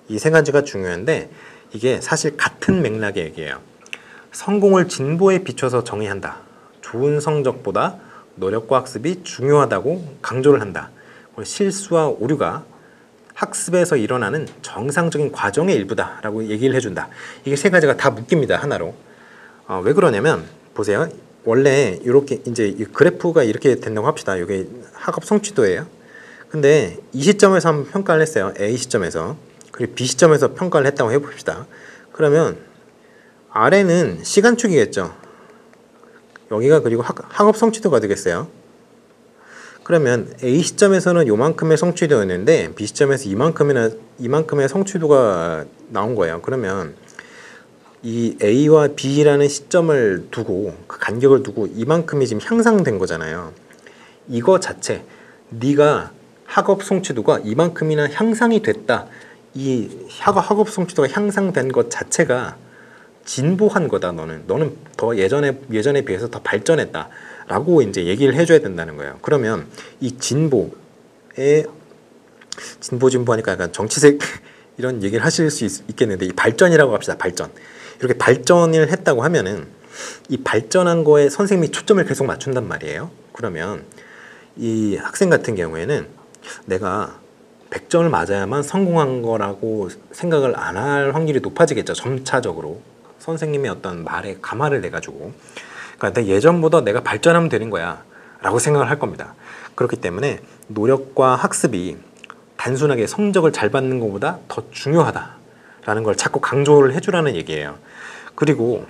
이 세 가지가 중요한데 이게 사실 같은 맥락의 얘기예요. 성공을 진보에 비춰서 정의한다. 좋은 성적보다 노력과 학습이 중요하다고 강조를 한다. 실수와 오류가 학습에서 일어나는 정상적인 과정의 일부다라고 얘기를 해준다. 이게 세 가지가 다 묶입니다. 하나로. 왜 그러냐면 보세요. 원래 이렇게 이제 이 그래프가 이렇게 된다고 합시다. 이게 학업 성취도예요. 근데 이 시점에서 한번 평가를 했어요. A 시점에서. 그리고 B 시점에서 평가를 했다고 해봅시다. 그러면 아래는 시간축이겠죠. 여기가 그리고 학업 성취도가 되겠어요. 그러면 A 시점에서는 요만큼의 성취도였는데 B 시점에서 이만큼의 성취도가 나온 거예요. 그러면 이 A와 B라는 시점을 두고 그 간격을 두고 이만큼이 지금 향상된 거잖아요. 이거 자체 네가 학업 성취도가 이만큼이나 향상이 됐다. 이 학업 성취도가 향상된 것 자체가 진보한 거다. 너는 더 예전에 비해서 더 발전했다. 라고 이제 얘기를 해줘야 된다는 거예요. 그러면 이 진보하니까 약간 정치색 이런 얘기를 하실 수 있겠는데 이 발전이라고 합시다. 발전. 이렇게 발전을 했다고 하면은 이 발전한 거에 선생님이 초점을 계속 맞춘단 말이에요. 그러면 이 학생 같은 경우에는 내가 100점을 맞아야만 성공한 거라고 생각을 안 할 확률이 높아지겠죠. 점차적으로. 선생님의 어떤 말에 감화를 내가지고. 그러니까 예전보다 내가 발전하면 되는 거야 라고 생각을 할 겁니다. 그렇기 때문에 노력과 학습이 단순하게 성적을 잘 받는 것보다 더 중요하다라는 걸 자꾸 강조를 해주라는 얘기예요. 그리고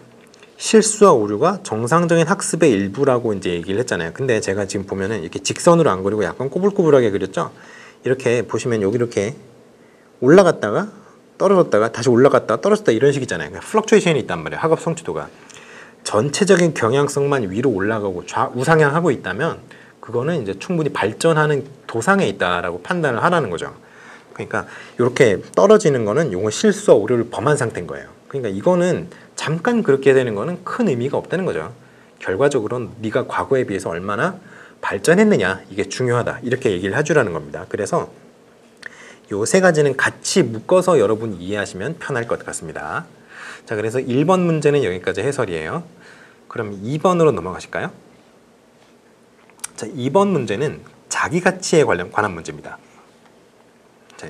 실수와 오류가 정상적인 학습의 일부라고 이제 얘기를 했잖아요. 근데 제가 지금 보면은 이렇게 직선으로 안 그리고 약간 꼬불꼬불하게 그렸죠. 이렇게 보시면 여기 이렇게 올라갔다가 떨어졌다가 다시 올라갔다가 떨어졌다 이런 식이잖아요. 그러니까 플럭추에이션이 있단 말이에요. 학업 성취도가. 전체적인 경향성만 위로 올라가고 우상향하고 있다면 그거는 이제 충분히 발전하는 도상에 있다라고 판단을 하라는 거죠. 그러니까 이렇게 떨어지는 거는 요건 실수와 오류를 범한 상태인 거예요. 그러니까 이거는 잠깐 그렇게 되는 거는 큰 의미가 없다는 거죠. 결과적으로는 네가 과거에 비해서 얼마나 발전했느냐, 이게 중요하다, 이렇게 얘기를 해주라는 겁니다. 그래서 요 세 가지는 같이 묶어서 여러분이 이해하시면 편할 것 같습니다. 자, 그래서 1번 문제는 여기까지 해설이에요. 그럼 2번으로 넘어가실까요? 자, 2번 문제는 자기가치에 관한 문제입니다. 자,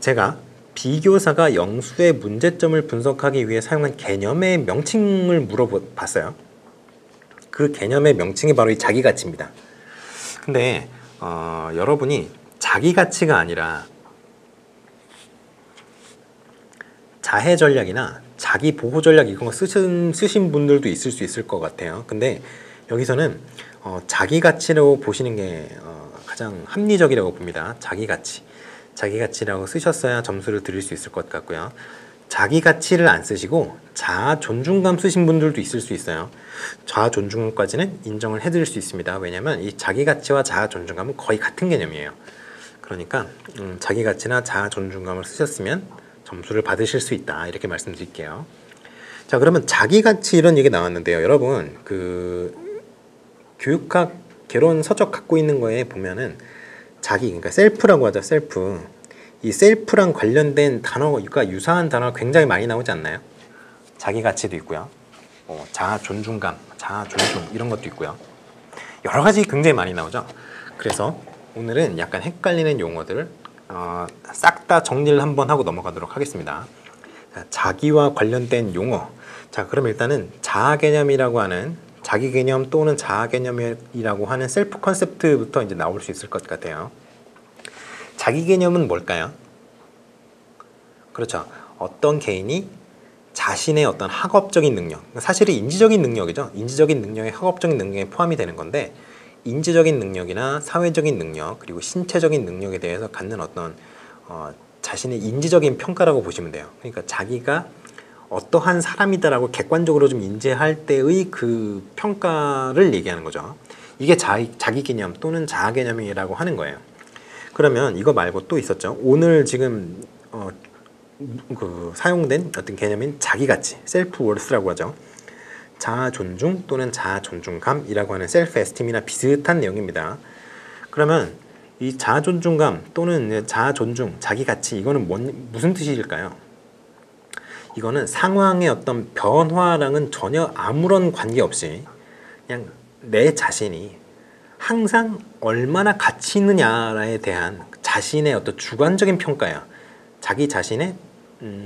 제가 비교사가 영수의 문제점을 분석하기 위해 사용한 개념의 명칭을 물어봤어요. 그 개념의 명칭이 바로 이 자기가치입니다. 근데 여러분이 자기가치가 아니라 자해전략이나 자기보호전략 이런 거 쓰신 분들도 있을 수 있을 것 같아요. 근데 여기서는 자기가치라고 보시는 게 가장 합리적이라고 봅니다. 자기가치라고 쓰셨어야 점수를 드릴 수 있을 것 같고요. 자기가치를 안 쓰시고 자아존중감 쓰신 분들도 있을 수 있어요. 자아존중감까지는 인정을 해드릴 수 있습니다. 왜냐하면 이 자기가치와 자아존중감은 거의 같은 개념이에요. 그러니까 자기가치나 자아존중감을 쓰셨으면 점수를 받으실 수 있다, 이렇게 말씀드릴게요. 자, 그러면 자기가치 이런 얘기 나왔는데요. 여러분 그 교육학 개론 서적 갖고 있는 거에 보면은 그러니까 셀프라고 하죠. 셀프. 이 셀프랑 관련된 단어가 유사한 단어가 굉장히 많이 나오지 않나요? 자기가치도 있고요. 자아존중감, 자아존중 이런 것도 있고요. 여러 가지 굉장히 많이 나오죠. 그래서 오늘은 약간 헷갈리는 용어들을 싹 다 정리를 한번 하고 넘어가도록 하겠습니다. 자, 자기와 관련된 용어. 자, 그럼 일단은 자아 개념이라고 하는 자기 개념 또는 자아 개념이라고 하는 셀프 컨셉트부터 이제 나올 수 있을 것 같아요. 자기 개념은 뭘까요? 그렇죠. 어떤 개인이 자신의 어떤 학업적인 능력, 사실은 인지적인 능력이죠. 인지적인 능력이 학업적인 능력에 포함이 되는 건데, 인지적인 능력이나 사회적인 능력, 그리고 신체적인 능력에 대해서 갖는 어떤 자신의 인지적인 평가라고 보시면 돼요. 그러니까 자기가 어떠한 사람이다라고 객관적으로 좀 인지할 때의 그 평가를 얘기하는 거죠. 이게 자기 개념 또는 자아 개념이라고 하는 거예요. 그러면 이거 말고 또 있었죠. 오늘 지금 사용된 어떤 개념인 자기가치, 셀프 월스라고 하죠. 자아 존중 또는 자아 존중감이라고 하는 셀프 에스팀이나 비슷한 내용입니다. 그러면 이 자아 존중감 또는 자아 존중, 자기가치 이거는 무슨 뜻일까요? 이거는 상황의 어떤 변화랑은 전혀 아무런 관계없이 그냥 내 자신이 항상 얼마나 가치 있느냐에 대한 자신의 어떤 주관적인 평가야. 자기 자신의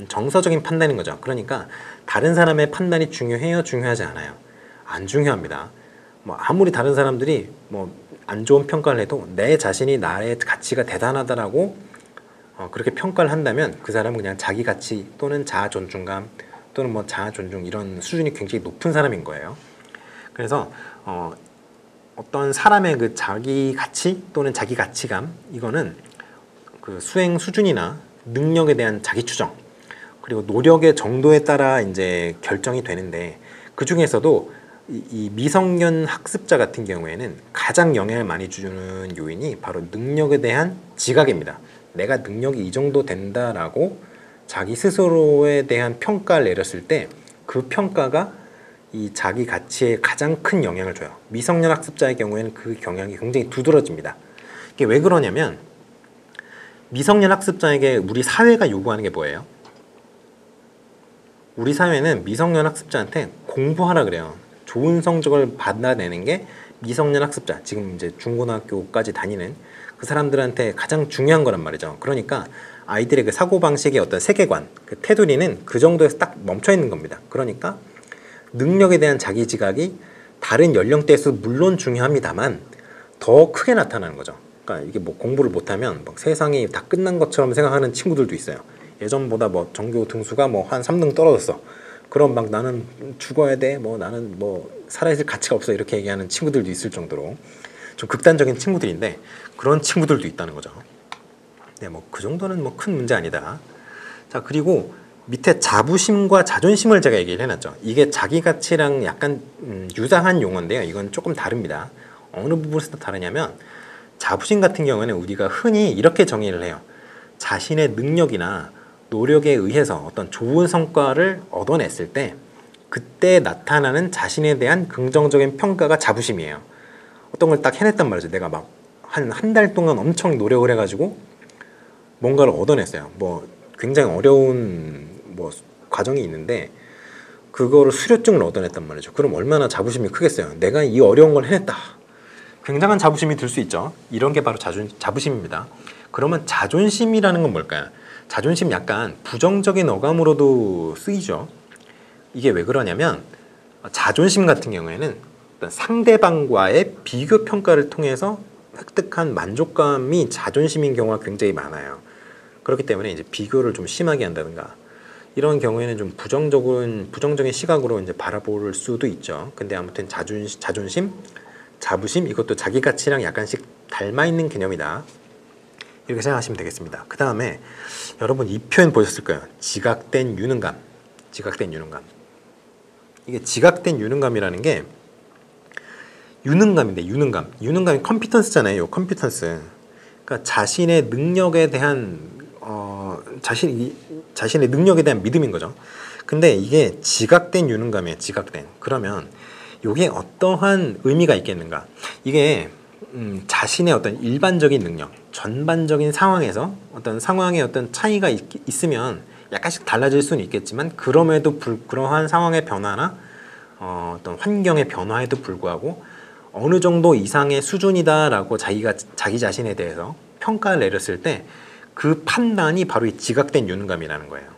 정서적인 판단인 거죠. 그러니까 다른 사람의 판단이 중요해요? 중요하지 않아요? 안 중요합니다. 아무리 다른 사람들이 안 좋은 평가를 해도 내 자신이 나의 가치가 대단하다라고 그렇게 평가를 한다면 그 사람은 그냥 자기 가치 또는 자아 존중감 또는 자아 존중 이런 수준이 굉장히 높은 사람인 거예요. 그래서 어떤 사람의 그 자기 가치 또는 자기 가치감 이거는 그 수행 수준이나 능력에 대한 자기 추정 그리고 노력의 정도에 따라 이제 결정이 되는데 그 중에서도 이 미성년 학습자 같은 경우에는 가장 영향을 많이 주는 요인이 바로 능력에 대한 지각입니다. 내가 능력이 이 정도 된다라고 자기 스스로에 대한 평가를 내렸을 때 그 평가가 이 자기 가치에 가장 큰 영향을 줘요. 미성년 학습자의 경우에는 그 경향이 굉장히 두드러집니다. 이게 왜 그러냐면 미성년 학습자에게 우리 사회가 요구하는 게 뭐예요? 우리 사회는 미성년 학습자한테 공부하라 그래요. 좋은 성적을 받아내는 게 미성년 학습자, 지금 이제 중고등학교까지 다니는 그 사람들한테 가장 중요한 거란 말이죠. 그러니까 아이들의 그 사고방식의 어떤 세계관, 그 테두리는 그 정도에서 딱 멈춰 있는 겁니다. 그러니까 능력에 대한 자기 지각이 다른 연령대에서 물론 중요합니다만 더 크게 나타나는 거죠. 그러니까 이게 공부를 못하면 세상이 다 끝난 것처럼 생각하는 친구들도 있어요. 예전보다 전교 등수가 한 3등 떨어졌어. 그럼 나는 죽어야 돼. 나는 살아있을 가치가 없어. 이렇게 얘기하는 친구들도 있을 정도로 좀 극단적인 친구들인데 그런 친구들도 있다는 거죠. 네, 그 정도는 큰 문제 아니다. 자, 그리고 밑에 자부심과 자존심을 제가 얘기를 해놨죠. 이게 자기 가치랑 약간 유사한 용어인데요. 이건 조금 다릅니다. 어느 부분에서 다르냐면 자부심 같은 경우에는 우리가 흔히 이렇게 정의를 해요. 자신의 능력이나 노력에 의해서 어떤 좋은 성과를 얻어냈을 때 그때 나타나는 자신에 대한 긍정적인 평가가 자부심이에요. 어떤 걸 딱 해냈단 말이죠. 내가 막 한 달 동안 엄청 노력을 해가지고 뭔가를 얻어냈어요. 뭐 굉장히 어려운 뭐 과정이 있는데 그거를 수료증을 얻어냈단 말이죠. 그럼 얼마나 자부심이 크겠어요. 내가 이 어려운 걸 해냈다. 굉장한 자부심이 들 수 있죠. 이런 게 바로 자부심입니다. 그러면 자존심이라는 건 뭘까요? 자존심 약간 부정적인 어감으로도 쓰이죠. 이게 왜 그러냐면 자존심 같은 경우에는 어떤 상대방과의 비교 평가를 통해서 획득한 만족감이 자존심인 경우가 굉장히 많아요. 그렇기 때문에 이제 비교를 좀 심하게 한다든가 이런 경우에는 좀 부정적인 시각으로 이제 바라볼 수도 있죠. 근데 아무튼 자존심, 자부심 이것도 자기 가치랑 약간씩 닮아 있는 개념이다. 이렇게 생각하시면 되겠습니다. 그 다음에 여러분 이 표현 보셨을 거예요. 지각된 유능감. 이게 지각된 유능감이라는 게 유능감인데 유능감이 컴피턴스잖아요. 컴피턴스. 그러니까 자신의 능력에 대한 자신의 능력에 대한 믿음인 거죠. 근데 이게 지각된 유능감이에요. 그러면 이게 어떠한 의미가 있겠는가? 이게 자신의 어떤 일반적인 능력, 전반적인 상황에서 어떤 상황에 어떤 차이가 있으면 약간씩 달라질 수는 있겠지만 그럼에도 그러한 상황의 변화나 어떤 환경의 변화에도 불구하고 어느 정도 이상의 수준이다라고 자기 자신에 대해서 평가를 내렸을 때 그 판단이 바로 이 지각된 유능감이라는 거예요.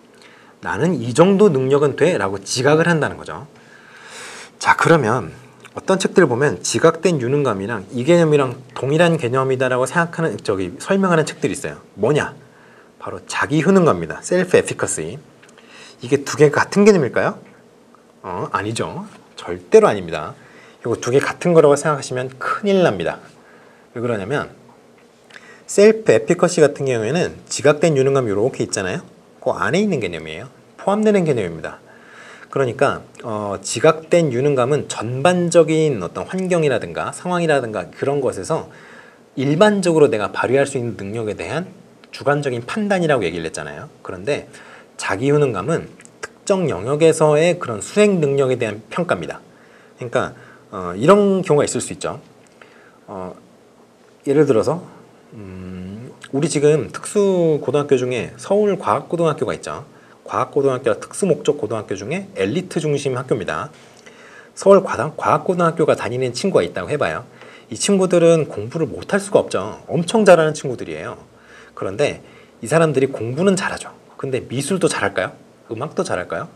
나는 이 정도 능력은 돼 라고 지각을 한다는 거죠. 자, 그러면 어떤 책들을 보면 지각된 유능감이랑 이 개념이랑 동일한 개념이다라고 생각하는 설명하는 책들이 있어요. 뭐냐? 바로 자기 효능감입니다. 셀프 에피커시. 이게 두 개가 같은 개념일까요? 아니죠. 절대로 아닙니다. 이거 두 개 같은 거라고 생각하시면 큰일 납니다. 왜 그러냐면 셀프 에피커시 같은 경우에는 지각된 유능감이 이렇게 있잖아요. 그 안에 있는 개념이에요. 포함되는 개념입니다. 그러니까 지각된 유능감은 전반적인 어떤 환경이라든가 상황이라든가 그런 것에서 일반적으로 내가 발휘할 수 있는 능력에 대한 주관적인 판단이라고 얘기를 했잖아요. 그런데 자기 효능감은 특정 영역에서의 그런 수행 능력에 대한 평가입니다. 그러니까 이런 경우가 있을 수 있죠. 예를 들어서 우리 지금 특수고등학교 중에 서울과학고등학교가 있죠. 과학고등학교와 특수목적고등학교 중에 엘리트 중심 학교입니다. 서울과학고등학교가 다니는 친구가 있다고 해봐요. 이 친구들은 공부를 못할 수가 없죠. 엄청 잘하는 친구들이에요. 그런데 이 사람들이 공부는 잘하죠. 근데 미술도 잘할까요? 음악도 잘할까요?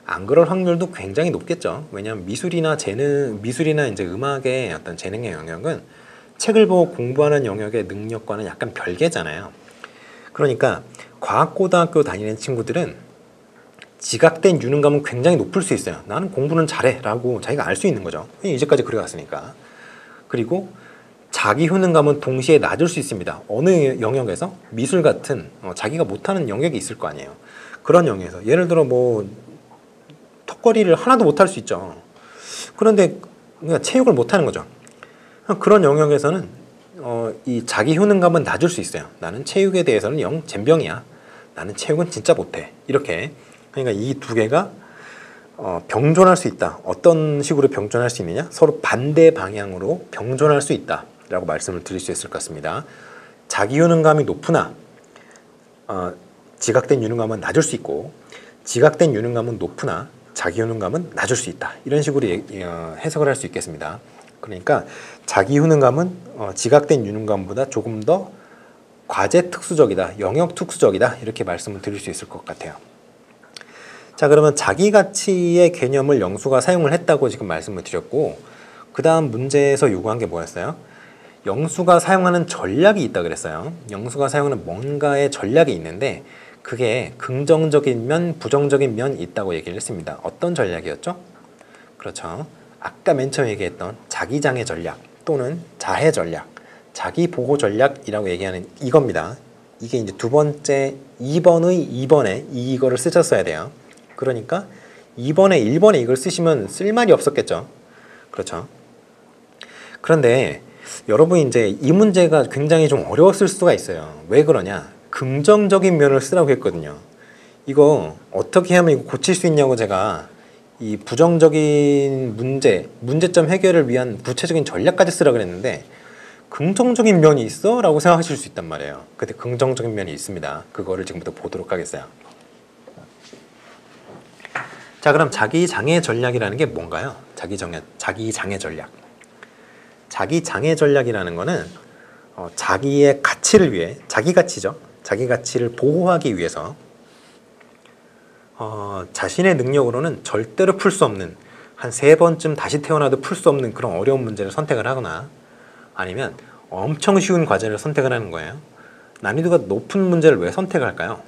안 그럴 확률도 굉장히 높겠죠. 왜냐하면 미술이나 이제 음악의 어떤 재능의 영역은 책을 보고 공부하는 영역의 능력과는 약간 별개잖아요. 그러니까 과학고등학교 다니는 친구들은 지각된 유능감은 굉장히 높을 수 있어요. 나는 공부는 잘해 라고 자기가 알 수 있는 거죠. 이제까지 그래왔으니까. 그리고 자기 효능감은 동시에 낮을 수 있습니다. 어느 영역에서 미술 같은 자기가 못하는 영역이 있을 거 아니에요. 그런 영역에서 예를 들어 뭐 턱걸이를 하나도 못할 수 있죠. 그런데 그냥 체육을 못하는 거죠. 그런 영역에서는 이 자기 효능감은 낮을 수 있어요. 나는 체육에 대해서는 영 젬병이야. 나는 체육은 진짜 못해. 이렇게. 그러니까 이 두 개가 병존할 수 있다. 어떤 식으로 병존할 수 있느냐? 서로 반대 방향으로 병존할 수 있다 라고 말씀을 드릴 수 있을 것 같습니다. 자기 효능감이 높으나 지각된 유능감은 낮을 수 있고 지각된 유능감은 높으나 자기 효능감은 낮을 수 있다. 이런 식으로 해석을 할 수 있겠습니다. 그러니까 자기 효능감은 지각된 유능감보다 조금 더 과제 특수적이다, 영역 특수적이다 이렇게 말씀을 드릴 수 있을 것 같아요. 자, 그러면 자기 가치의 개념을 영수가 사용을 했다고 지금 말씀을 드렸고 그 다음 문제에서 요구한 게 뭐였어요? 영수가 사용하는 전략이 있다 그랬어요. 영수가 사용하는 뭔가의 전략이 있는데 그게 긍정적인 면, 부정적인 면이 있다고 얘기를 했습니다. 어떤 전략이었죠? 그렇죠. 아까 맨 처음 얘기했던 자기장애 전략 또는 자해 전략, 자기 보호 전략이라고 얘기하는 이겁니다. 이게 이제 두 번째 2번에 이거를 쓰셨어야 돼요. 그러니까 2번에 1번에 이걸 쓰시면 쓸 말이 없었겠죠. 그렇죠. 그런데 여러분이 이제 이 문제가 굉장히 좀 어려웠을 수가 있어요. 왜 그러냐? 긍정적인 면을 쓰라고 했거든요. 이거 어떻게 하면 이거 고칠 수 있냐고 제가 이 부정적인 문제점 해결을 위한 구체적인 전략까지 쓰라고 그랬는데 긍정적인 면이 있어? 라고 생각하실 수 있단 말이에요. 근데 긍정적인 면이 있습니다. 그거를 지금부터 보도록 하겠어요. 자, 그럼 자기 장애 전략이라는 게 뭔가요? 자기 장애 전략. 자기 장애 전략이라는 거는 자기의 가치를 위해, 자기 가치죠. 자기 가치를 보호하기 위해서 자신의 능력으로는 절대로 풀 수 없는, 한 3번쯤 다시 태어나도 풀 수 없는 그런 어려운 문제를 선택을 하거나 아니면 엄청 쉬운 과제를 선택을 하는 거예요. 난이도가 높은 문제를 왜 선택을 할까요?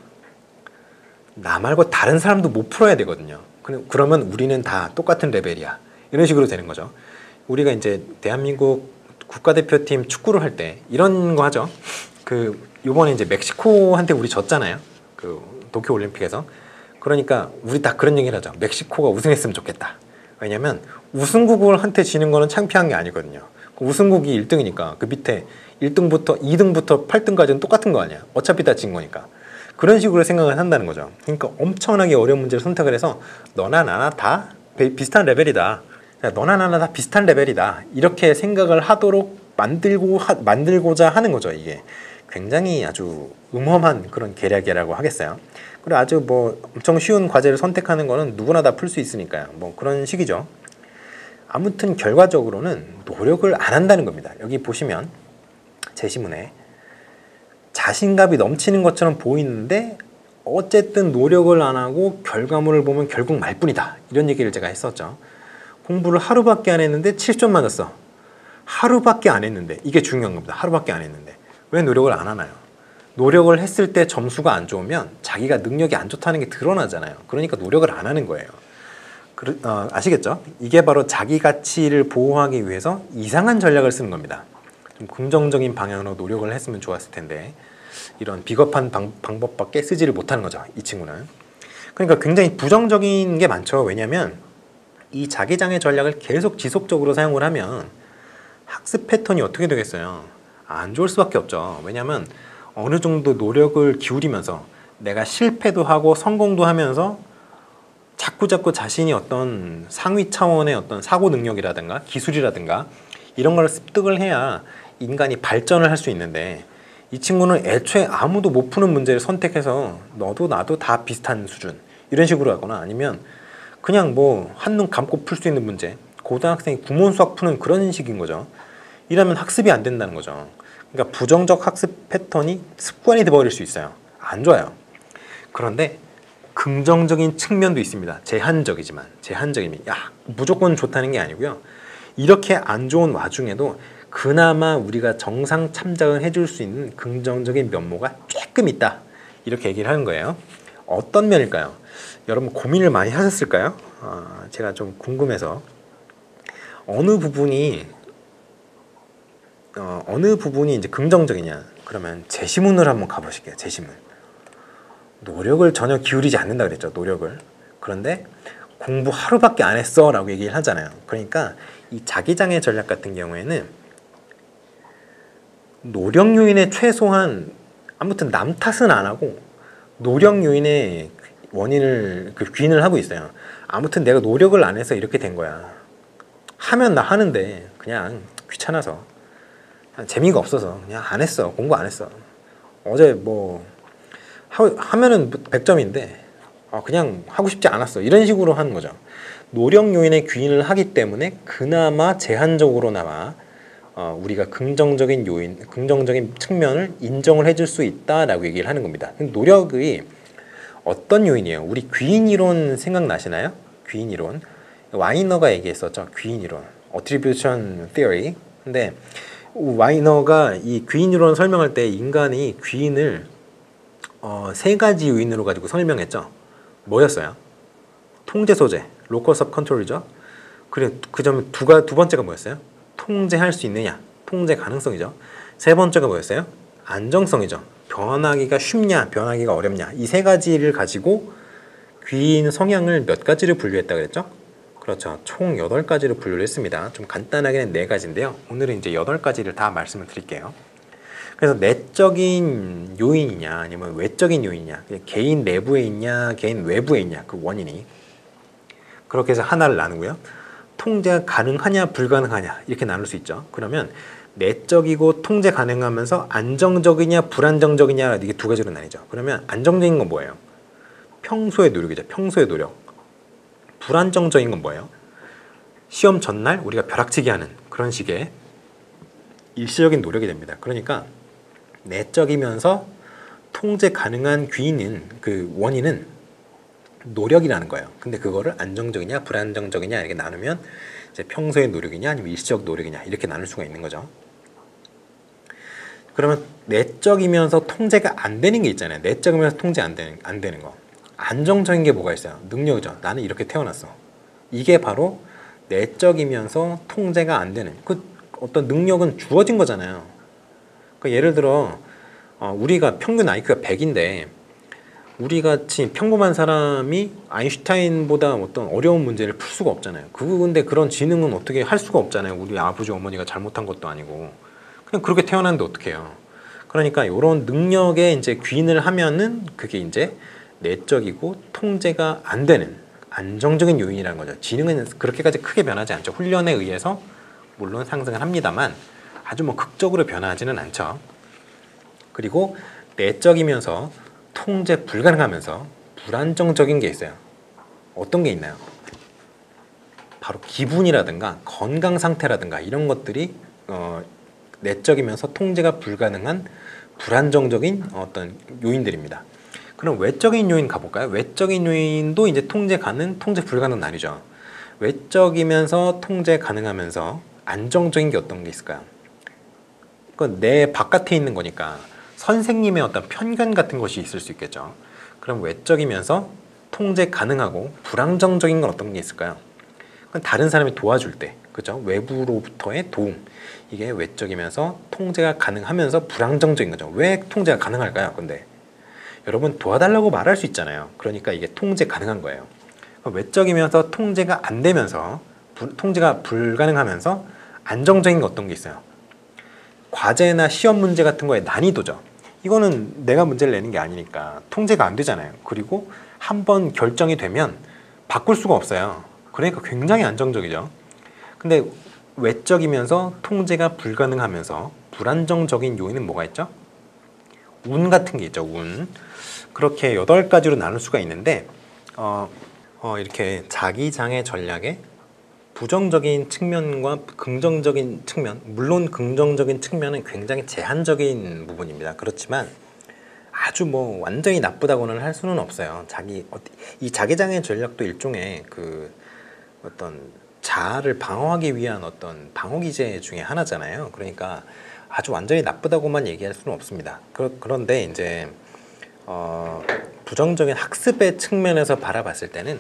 나 말고 다른 사람도 못 풀어야 되거든요. 그러면 우리는 다 똑같은 레벨이야. 이런 식으로 되는 거죠. 우리가 이제 대한민국 국가대표팀 축구를 할 때 이런 거 하죠. 요번에 이제 멕시코한테 우리 졌잖아요. 도쿄올림픽에서. 그러니까 우리 다 그런 얘기를 하죠. 멕시코가 우승했으면 좋겠다. 왜냐면 우승국한테 지는 거는 창피한 게 아니거든요. 우승국이 1등이니까 그 밑에 1등부터 2등부터 8등까지는 똑같은 거 아니야. 어차피 다 진 거니까. 그런 식으로 생각을 한다는 거죠. 그러니까 엄청나게 어려운 문제를 선택을 해서 너나 나나 다 비슷한 레벨이다. 너나 나나 다 비슷한 레벨이다. 이렇게 생각을 하도록 만들고자 하는 거죠. 이게 굉장히 아주 음험한 그런 계략이라고 하겠어요. 그리고 아주 뭐 엄청 쉬운 과제를 선택하는 거는 누구나 다 풀 수 있으니까요. 뭐 그런 식이죠. 아무튼 결과적으로는 노력을 안 한다는 겁니다. 여기 보시면 제시문에 자신감이 넘치는 것처럼 보이는데 어쨌든 노력을 안 하고 결과물을 보면 결국 말뿐이다. 이런 얘기를 제가 했었죠. 공부를 하루밖에 안 했는데 7점 맞았어. 하루밖에 안 했는데, 이게 중요한 겁니다. 하루밖에 안 했는데 왜 노력을 안 하나요? 노력을 했을 때 점수가 안 좋으면 자기가 능력이 안 좋다는 게 드러나잖아요. 그러니까 노력을 안 하는 거예요. 아시겠죠? 이게 바로 자기 가치를 보호하기 위해서 이상한 전략을 쓰는 겁니다. 좀 긍정적인 방향으로 노력을 했으면 좋았을 텐데 이런 비겁한 방법밖에 쓰지를 못하는 거죠. 이 친구는. 그러니까 굉장히 부정적인 게 많죠. 왜냐하면 이 자기장애 전략을 계속 지속적으로 사용을 하면 학습 패턴이 어떻게 되겠어요? 안 좋을 수밖에 없죠. 왜냐하면 어느 정도 노력을 기울이면서 내가 실패도 하고 성공도 하면서 자꾸 자신이 어떤 상위 차원의 어떤 사고 능력이라든가 기술이라든가 이런 걸 습득을 해야 인간이 발전을 할 수 있는데 이 친구는 애초에 아무도 못 푸는 문제를 선택해서 너도 나도 다 비슷한 수준 이런 식으로 하거나 아니면 그냥 뭐 한눈 감고 풀 수 있는 문제, 고등학생이 구몬 수학 푸는 그런 식인 거죠. 이러면 학습이 안 된다는 거죠. 그러니까 부정적 학습 패턴이 습관이 돼버릴 수 있어요. 안 좋아요. 그런데 긍정적인 측면도 있습니다. 제한적이지만 무조건 좋다는 게 아니고요. 이렇게 안 좋은 와중에도 그나마 우리가 정상 참작을 해줄 수 있는 긍정적인 면모가 조금 있다. 이렇게 얘기를 하는 거예요. 어떤 면일까요? 여러분 고민을 많이 하셨을까요? 제가 좀 궁금해서 어느 부분이 이제 긍정적이냐? 그러면 제시문을 한번 가보실게요. 제시문. 노력을 전혀 기울이지 않는다 그랬죠. 노력을. 그런데 공부 하루밖에 안 했어 라고 얘기를 하잖아요. 그러니까 이 자기장애 전략 같은 경우에는 노력 요인의 최소한 아무튼 남 탓은 안 하고 노력 요인의 귀인을 하고 있어요. 아무튼 내가 노력을 안 해서 이렇게 된 거야. 하면 나 하는데 그냥 귀찮아서 재미가 없어서 그냥 안 했어. 공부 안 했어. 어제 뭐 하면은 100점인데 그냥 하고 싶지 않았어. 이런 식으로 하는 거죠. 노력 요인의 귀인을 하기 때문에 그나마 제한적으로나마 우리가 긍정적인 측면을 인정을 해줄 수 있다라고 얘기를 하는 겁니다. 노력이 어떤 요인이에요? 우리 귀인 이론 생각나시나요? 귀인 이론. 와이너가 얘기했었죠. 귀인 이론. Attribution Theory. 근데 와이너가 이 귀인 이론을 설명할 때 인간이 귀인을 3가지 요인으로 가지고 설명했죠. 뭐였어요? 통제 소재, 로컬 섭 컨트롤이죠. 그리고 그 점에 두 번째가 뭐였어요? 통제할 수 있느냐, 통제 가능성이죠. 3번째가 뭐였어요? 안정성이죠. 변하기가 쉽냐, 변하기가 어렵냐. 이 3가지를 가지고 귀인 성향을 몇 가지를 분류했다 그랬죠? 그렇죠. 총 8가지로 분류를 했습니다. 좀 간단하게는 4가지인데요. 오늘은 이제 8가지를 다 말씀을 드릴게요. 그래서 내적인 요인이냐 아니면 외적인 요인이냐, 개인 내부에 있냐 개인 외부에 있냐, 그 원인이 그렇게 해서 하나를 나누고요. 통제가 가능하냐 불가능하냐 이렇게 나눌 수 있죠. 그러면 내적이고 통제 가능하면서 안정적이냐 불안정적이냐, 이게 2가지로 나뉘죠. 그러면 안정적인 건 뭐예요? 평소의 노력이죠. 평소의 노력. 불안정적인 건 뭐예요? 시험 전날 우리가 벼락치기 하는 그런 식의 일시적인 노력이 됩니다. 그러니까 내적이면서 통제 가능한 그 원인은 노력이라는 거예요. 근데 그거를 안정적이냐 불안정적이냐 이렇게 나누면 이제 평소의 노력이냐 아니면 일시적 노력이냐 이렇게 나눌 수가 있는 거죠. 그러면 내적이면서 통제가 안 되는 게 있잖아요. 내적이면서 통제 안 되는 거. 안정적인 게 뭐가 있어요? 능력이죠. 나는 이렇게 태어났어. 이게 바로 내적이면서 통제가 안 되는 그 어떤 능력은 주어진 거잖아요. 그러니까 예를 들어 우리가 평균 IQ가 100인데 우리 같이 평범한 사람이 아인슈타인보다 어떤 어려운 문제를 풀 수가 없잖아요. 근데 그런 지능은 어떻게 할 수가 없잖아요. 우리 아버지 어머니가 잘못한 것도 아니고 그냥 그렇게 태어났는데 어떡해요. 그러니까 이런 능력에 이제 귀인을 하면은 그게 이제 내적이고 통제가 안 되는 안정적인 요인이라는 거죠. 지능은 그렇게까지 크게 변하지 않죠. 훈련에 의해서 물론 상승을 합니다만 아주 뭐 극적으로 변하지는 않죠. 그리고 내적이면서 통제 불가능하면서 불안정적인 게 있어요. 어떤 게 있나요? 바로 기분이라든가 건강 상태라든가 이런 것들이 내적이면서 통제가 불가능한 불안정적인 어떤 요인들입니다. 그럼 외적인 요인 가볼까요? 외적인 요인도 이제 통제 가능, 통제 불가능 나뉘죠. 외적이면서 통제 가능하면서 안정적인 게 어떤 게 있을까요? 그건 내 바깥에 있는 거니까 선생님의 어떤 편견 같은 것이 있을 수 있겠죠. 그럼 외적이면서 통제 가능하고 불안정적인 건 어떤 게 있을까요? 그건 다른 사람이 도와줄 때, 그죠? 외부로부터의 도움. 이게 외적이면서 통제가 가능하면서 불안정적인 거죠. 왜 통제가 가능할까요? 근데 여러분 도와달라고 말할 수 있잖아요. 그러니까 이게 통제 가능한 거예요. 외적이면서 통제가 안 되면서 통제가 불가능하면서 안정적인 게 어떤 게 있어요? 과제나 시험 문제 같은 거의 난이도죠. 이거는 내가 문제를 내는 게 아니니까 통제가 안 되잖아요. 그리고 한번 결정이 되면 바꿀 수가 없어요. 그러니까 굉장히 안정적이죠. 근데 외적이면서 통제가 불가능하면서 불안정적인 요인은 뭐가 있죠? 운 같은 게 있죠. 운. 그렇게 8가지로 나눌 수가 있는데 이렇게 자기장애 전략에 부정적인 측면과 긍정적인 측면, 물론 긍정적인 측면은 굉장히 제한적인 부분입니다. 그렇지만 아주 뭐 완전히 나쁘다고는 할 수는 없어요. 이 자기장애 전략도 일종의 그 어떤 자아를 방어하기 위한 어떤 방어 기제 중에 하나잖아요. 그러니까 아주 완전히 나쁘다고만 얘기할 수는 없습니다. 그런데 이제 부정적인 학습의 측면에서 바라봤을 때는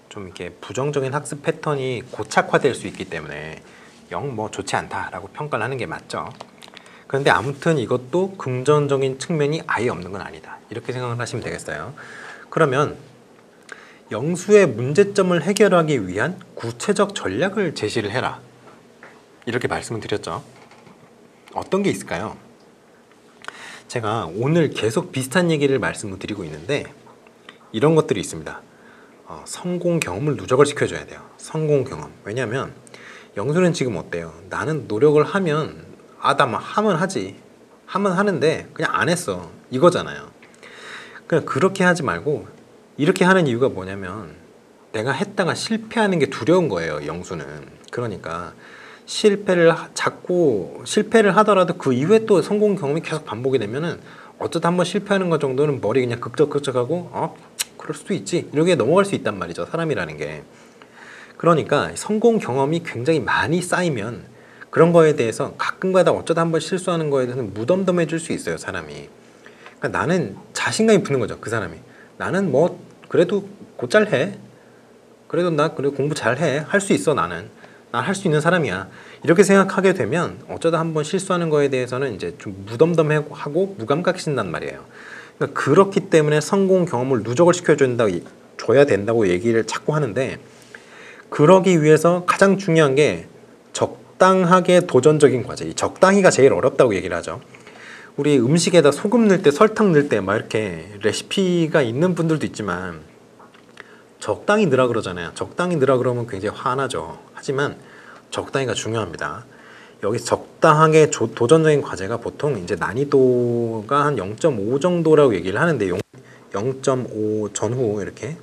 좀 이렇게 부정적인 학습 패턴이 고착화될 수 있기 때문에 영 뭐 좋지 않다라고 평가를 하는 게 맞죠. 그런데 아무튼 이것도 긍정적인 측면이 아예 없는 건 아니다. 이렇게 생각을 하시면 되겠어요. 그러면 영수의 문제점을 해결하기 위한 구체적 전략을 제시를 해라. 이렇게 말씀을 드렸죠. 어떤 게 있을까요? 제가 오늘 계속 비슷한 얘기를 말씀을 드리고 있는데 이런 것들이 있습니다. 성공 경험을 누적을 시켜줘야 돼요. 성공 경험. 왜냐하면 영수는 지금 어때요? 나는 노력을 하면 나 하면 하지. 하면 하는데 그냥 안 했어. 이거잖아요. 그냥 그렇게 하지 말고 이렇게 하는 이유가 뭐냐면 내가 했다가 실패하는 게 두려운 거예요. 영수는. 그러니까 자꾸 실패를 하더라도 그 이후에 또 성공 경험이 계속 반복이 되면은 어쩌다 한번 실패하는 것 정도는 머리 그냥 극적극적하고 그럴 수도 있지 이렇게 넘어갈 수 있단 말이죠. 사람이라는 게. 그러니까 성공 경험이 굉장히 많이 쌓이면 그런 거에 대해서 가끔가다 어쩌다 한번 실수하는 거에 대해서는 무덤덤해질 수 있어요. 사람이. 그러니까 나는 자신감이 붙는 거죠. 그 사람이. 나는 뭐 그래도 곧잘 해. 그래도 나 그래 공부 잘해. 할 수 있어. 나는. 난 할 수 있는 사람이야. 이렇게 생각하게 되면 어쩌다 한번 실수하는 거에 대해서는 이제 좀 무덤덤하고 무감각해진단 말이에요. 그러니까 그렇기 때문에 성공 경험을 누적을 시켜줘야 된다고 얘기를 자꾸 하는데 그러기 위해서 가장 중요한 게 적당하게 도전적인 과제. 이 적당히가 제일 어렵다고 얘기를 하죠. 우리 음식에다 소금 넣을 때, 설탕 넣을 때 막 이렇게 레시피가 있는 분들도 있지만 적당히 넣으라 그러잖아요. 적당히 넣으라 그러면 굉장히 화나죠. 하지만 적당히가 중요합니다. 여기서 적당하게 도전적인 과제가 보통 이제 난이도가 한 0.5 정도라고 얘기를 하는데 0.5 전후 이렇게.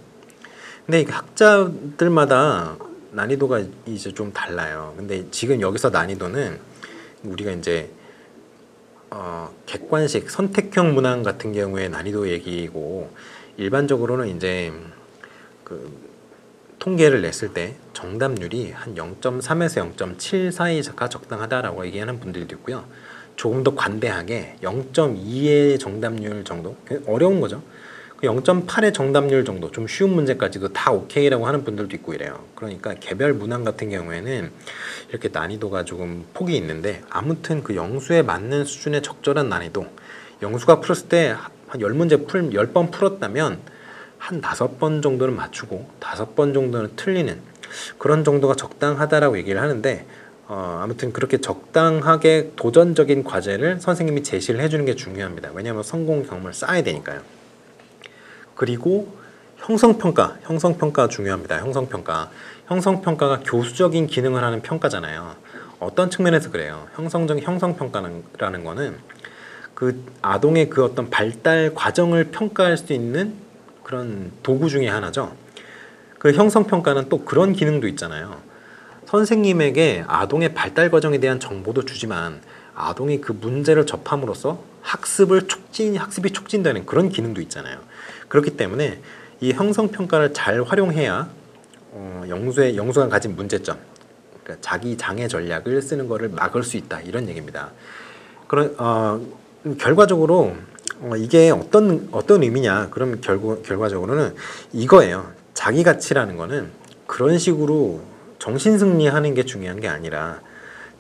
근데 이게 학자들마다 난이도가 이제 좀 달라요. 근데 지금 여기서 난이도는 우리가 이제 객관식 선택형 문항 같은 경우에 난이도 얘기고, 일반적으로는 이제 그 통계를 냈을 때 정답률이 한 0.3에서 0.7 사이가 적당하다라고 얘기하는 분들도 있고요. 조금 더 관대하게 0.2의 정답률 정도, 어려운 거죠. 0.8의 정답률 정도, 좀 쉬운 문제까지도 다 오케이라고 하는 분들도 있고 이래요. 그러니까 개별 문항 같은 경우에는 이렇게 난이도가 조금 폭이 있는데, 아무튼 그 영수에 맞는 수준의 적절한 난이도, 영수가 풀었을 때 한 10문제 10번 풀었다면 한 5번 정도는 맞추고 5번 정도는 틀리는 그런 정도가 적당하다라고 얘기를 하는데, 아무튼 그렇게 적당하게 도전적인 과제를 선생님이 제시를 해주는 게 중요합니다. 왜냐하면 성공 경험을 쌓아야 되니까요. 그리고 형성평가 중요합니다. 형성평가가 교수적인 기능을 하는 평가잖아요. 어떤 측면에서 그래요? 형성평가라는 거는 그 아동의 그 어떤 발달 과정을 평가할 수 있는 그런 도구 중에 하나죠. 그 형성평가는 또 그런 기능도 있잖아요. 선생님에게 아동의 발달 과정에 대한 정보도 주지만 아동이 그 문제를 접함으로써 학습이 촉진되는 그런 기능도 있잖아요. 그렇기 때문에 이 형성평가를 잘 활용해야 영수가 가진 문제점, 그러니까 자기 장애 전략을 쓰는 것을 막을 수 있다, 이런 얘기입니다. 결과적으로 이게 어떤 의미냐? 그럼 결과적으로는 이거예요. 자기 가치라는 거는 그런 식으로 정신승리하는 게 중요한 게 아니라,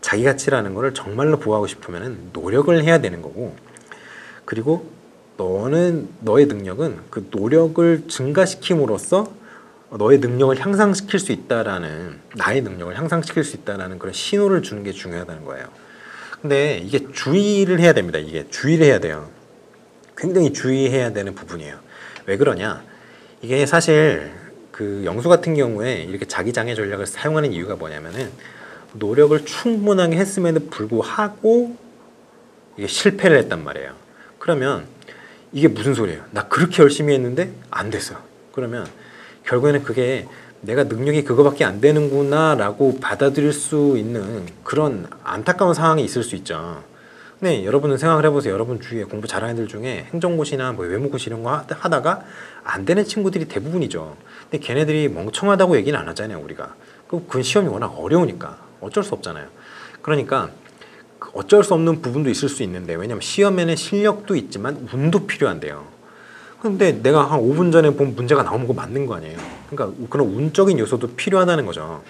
자기 가치라는 거를 정말로 보호하고 싶으면 노력을 해야 되는 거고, 그리고 너의 능력은 그 노력을 증가시킴으로써 너의 능력을 향상시킬 수 있다라는, 나의 능력을 향상시킬 수 있다라는 그런 신호를 주는 게 중요하다는 거예요. 근데 이게 주의를 해야 됩니다. 이게 주의를 해야 돼요. 굉장히 주의해야 되는 부분이에요. 왜 그러냐? 이게 사실 그 영수 같은 경우에 이렇게 자기 장애 전략을 사용하는 이유가 뭐냐면은, 노력을 충분하게 했음에도 불구하고 이게 실패를 했단 말이에요. 그러면 이게 무슨 소리예요? 나 그렇게 열심히 했는데 안 됐어. 그러면 결국에는 그게 내가 능력이 그거밖에 안 되는구나 라고 받아들일 수 있는 그런 안타까운 상황이 있을 수 있죠. 근데 여러분은 생각을 해보세요. 여러분 주위에 공부 잘하는 애들 중에 행정고시나 뭐 외모고시 이런 거 하다가 안 되는 친구들이 대부분이죠. 근데 걔네들이 멍청하다고 얘기는 안 하잖아요, 우리가. 그 시험이 워낙 어려우니까 어쩔 수 없잖아요. 그러니까 어쩔 수 없는 부분도 있을 수 있는데, 왜냐면 시험에는 실력도 있지만 운도 필요한데요. 근데 내가 한 5분 전에 본 문제가 나오는 거 맞는 거 아니에요. 그러니까 그런 운적인 요소도 필요하다는 거죠.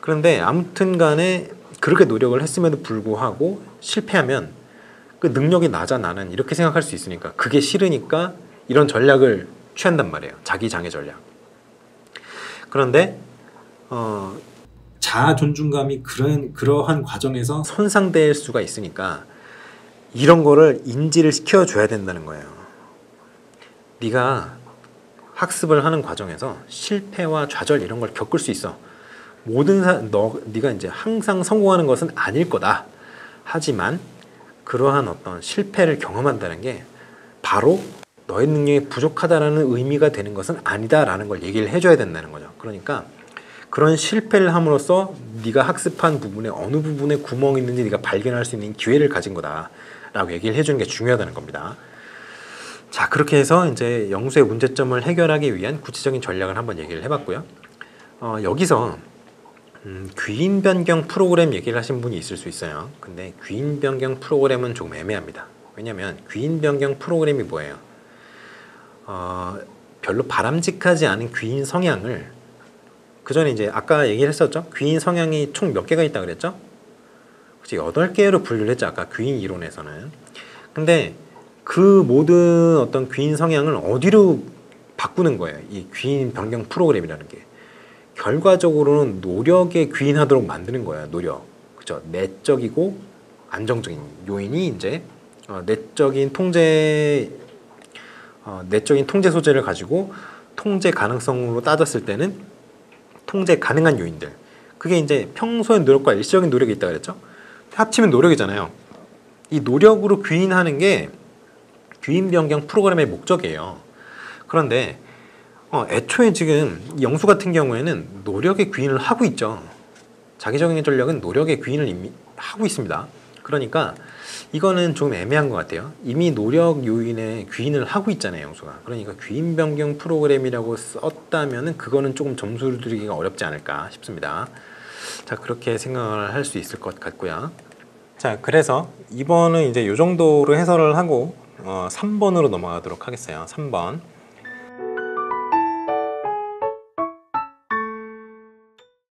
그런데 아무튼 간에 그렇게 노력을 했음에도 불구하고 실패하면 그 능력이 낮아 나는, 이렇게 생각할 수 있으니까, 그게 싫으니까 이런 전략을 취한단 말이에요. 자기 장애 전략. 그런데 자아 존중감이 그러한 과정에서 손상될 수가 있으니까 이런 거를 인지를 시켜줘야 된다는 거예요. 네가 학습을 하는 과정에서 실패와 좌절 이런 걸 겪을 수 있어. 네가 이제 항상 성공하는 것은 아닐 거다. 하지만 그러한 어떤 실패를 경험한다는 게 바로 너의 능력이 부족하다라는 의미가 되는 것은 아니다라는 걸 얘기를 해줘야 된다는 거죠. 그러니까 그런 실패를 함으로써 네가 학습한 부분에 어느 부분에 구멍이 있는지 네가 발견할 수 있는 기회를 가진 거다라고 얘기를 해주는 게 중요하다는 겁니다. 자, 그렇게 해서 이제 영수의 문제점을 해결하기 위한 구체적인 전략을 한번 얘기를 해봤고요. 여기서 귀인 변경 프로그램 얘기를 하신 분이 있을 수 있어요. 근데 귀인 변경 프로그램은 조금 애매합니다. 왜냐면 귀인 변경 프로그램이 뭐예요? 별로 바람직하지 않은 귀인 성향을, 그 전에 이제 아까 얘기를 했었죠. 귀인 성향이 총 몇 개가 있다 그랬죠? 그치, 8개로 분류를 했죠. 아까 귀인 이론에서는. 근데 그 모든 어떤 귀인 성향을 어디로 바꾸는 거예요? 이 귀인 변경 프로그램이라는 게. 결과적으로는 노력에 귀인하도록 만드는 거예요. 노력. 그죠? 내적이고 안정적인 요인이 이제 내적인 통제 소재를 가지고 통제 가능성으로 따졌을 때는 통제 가능한 요인들. 그게 이제 평소의 노력과 일시적인 노력이 있다 그랬죠? 합치면 노력이잖아요. 이 노력으로 귀인하는 게 귀인 변경 프로그램의 목적이에요. 그런데 애초에 지금 영수 같은 경우에는 노력에 귀인을 하고 있죠. 자기적인 전략은 노력에 귀인을 이미 하고 있습니다. 그러니까 이거는 좀 애매한 것 같아요. 이미 노력 요인에 귀인을 하고 있잖아요, 영수가. 그러니까 귀인 변경 프로그램이라고 썼다면은 그거는 조금 점수를 드리기가 어렵지 않을까 싶습니다. 자, 그렇게 생각을 할 수 있을 것 같고요. 자, 그래서 2번은 이제 이 정도로 해설을 하고 3번으로 넘어가도록 하겠어요. 3번.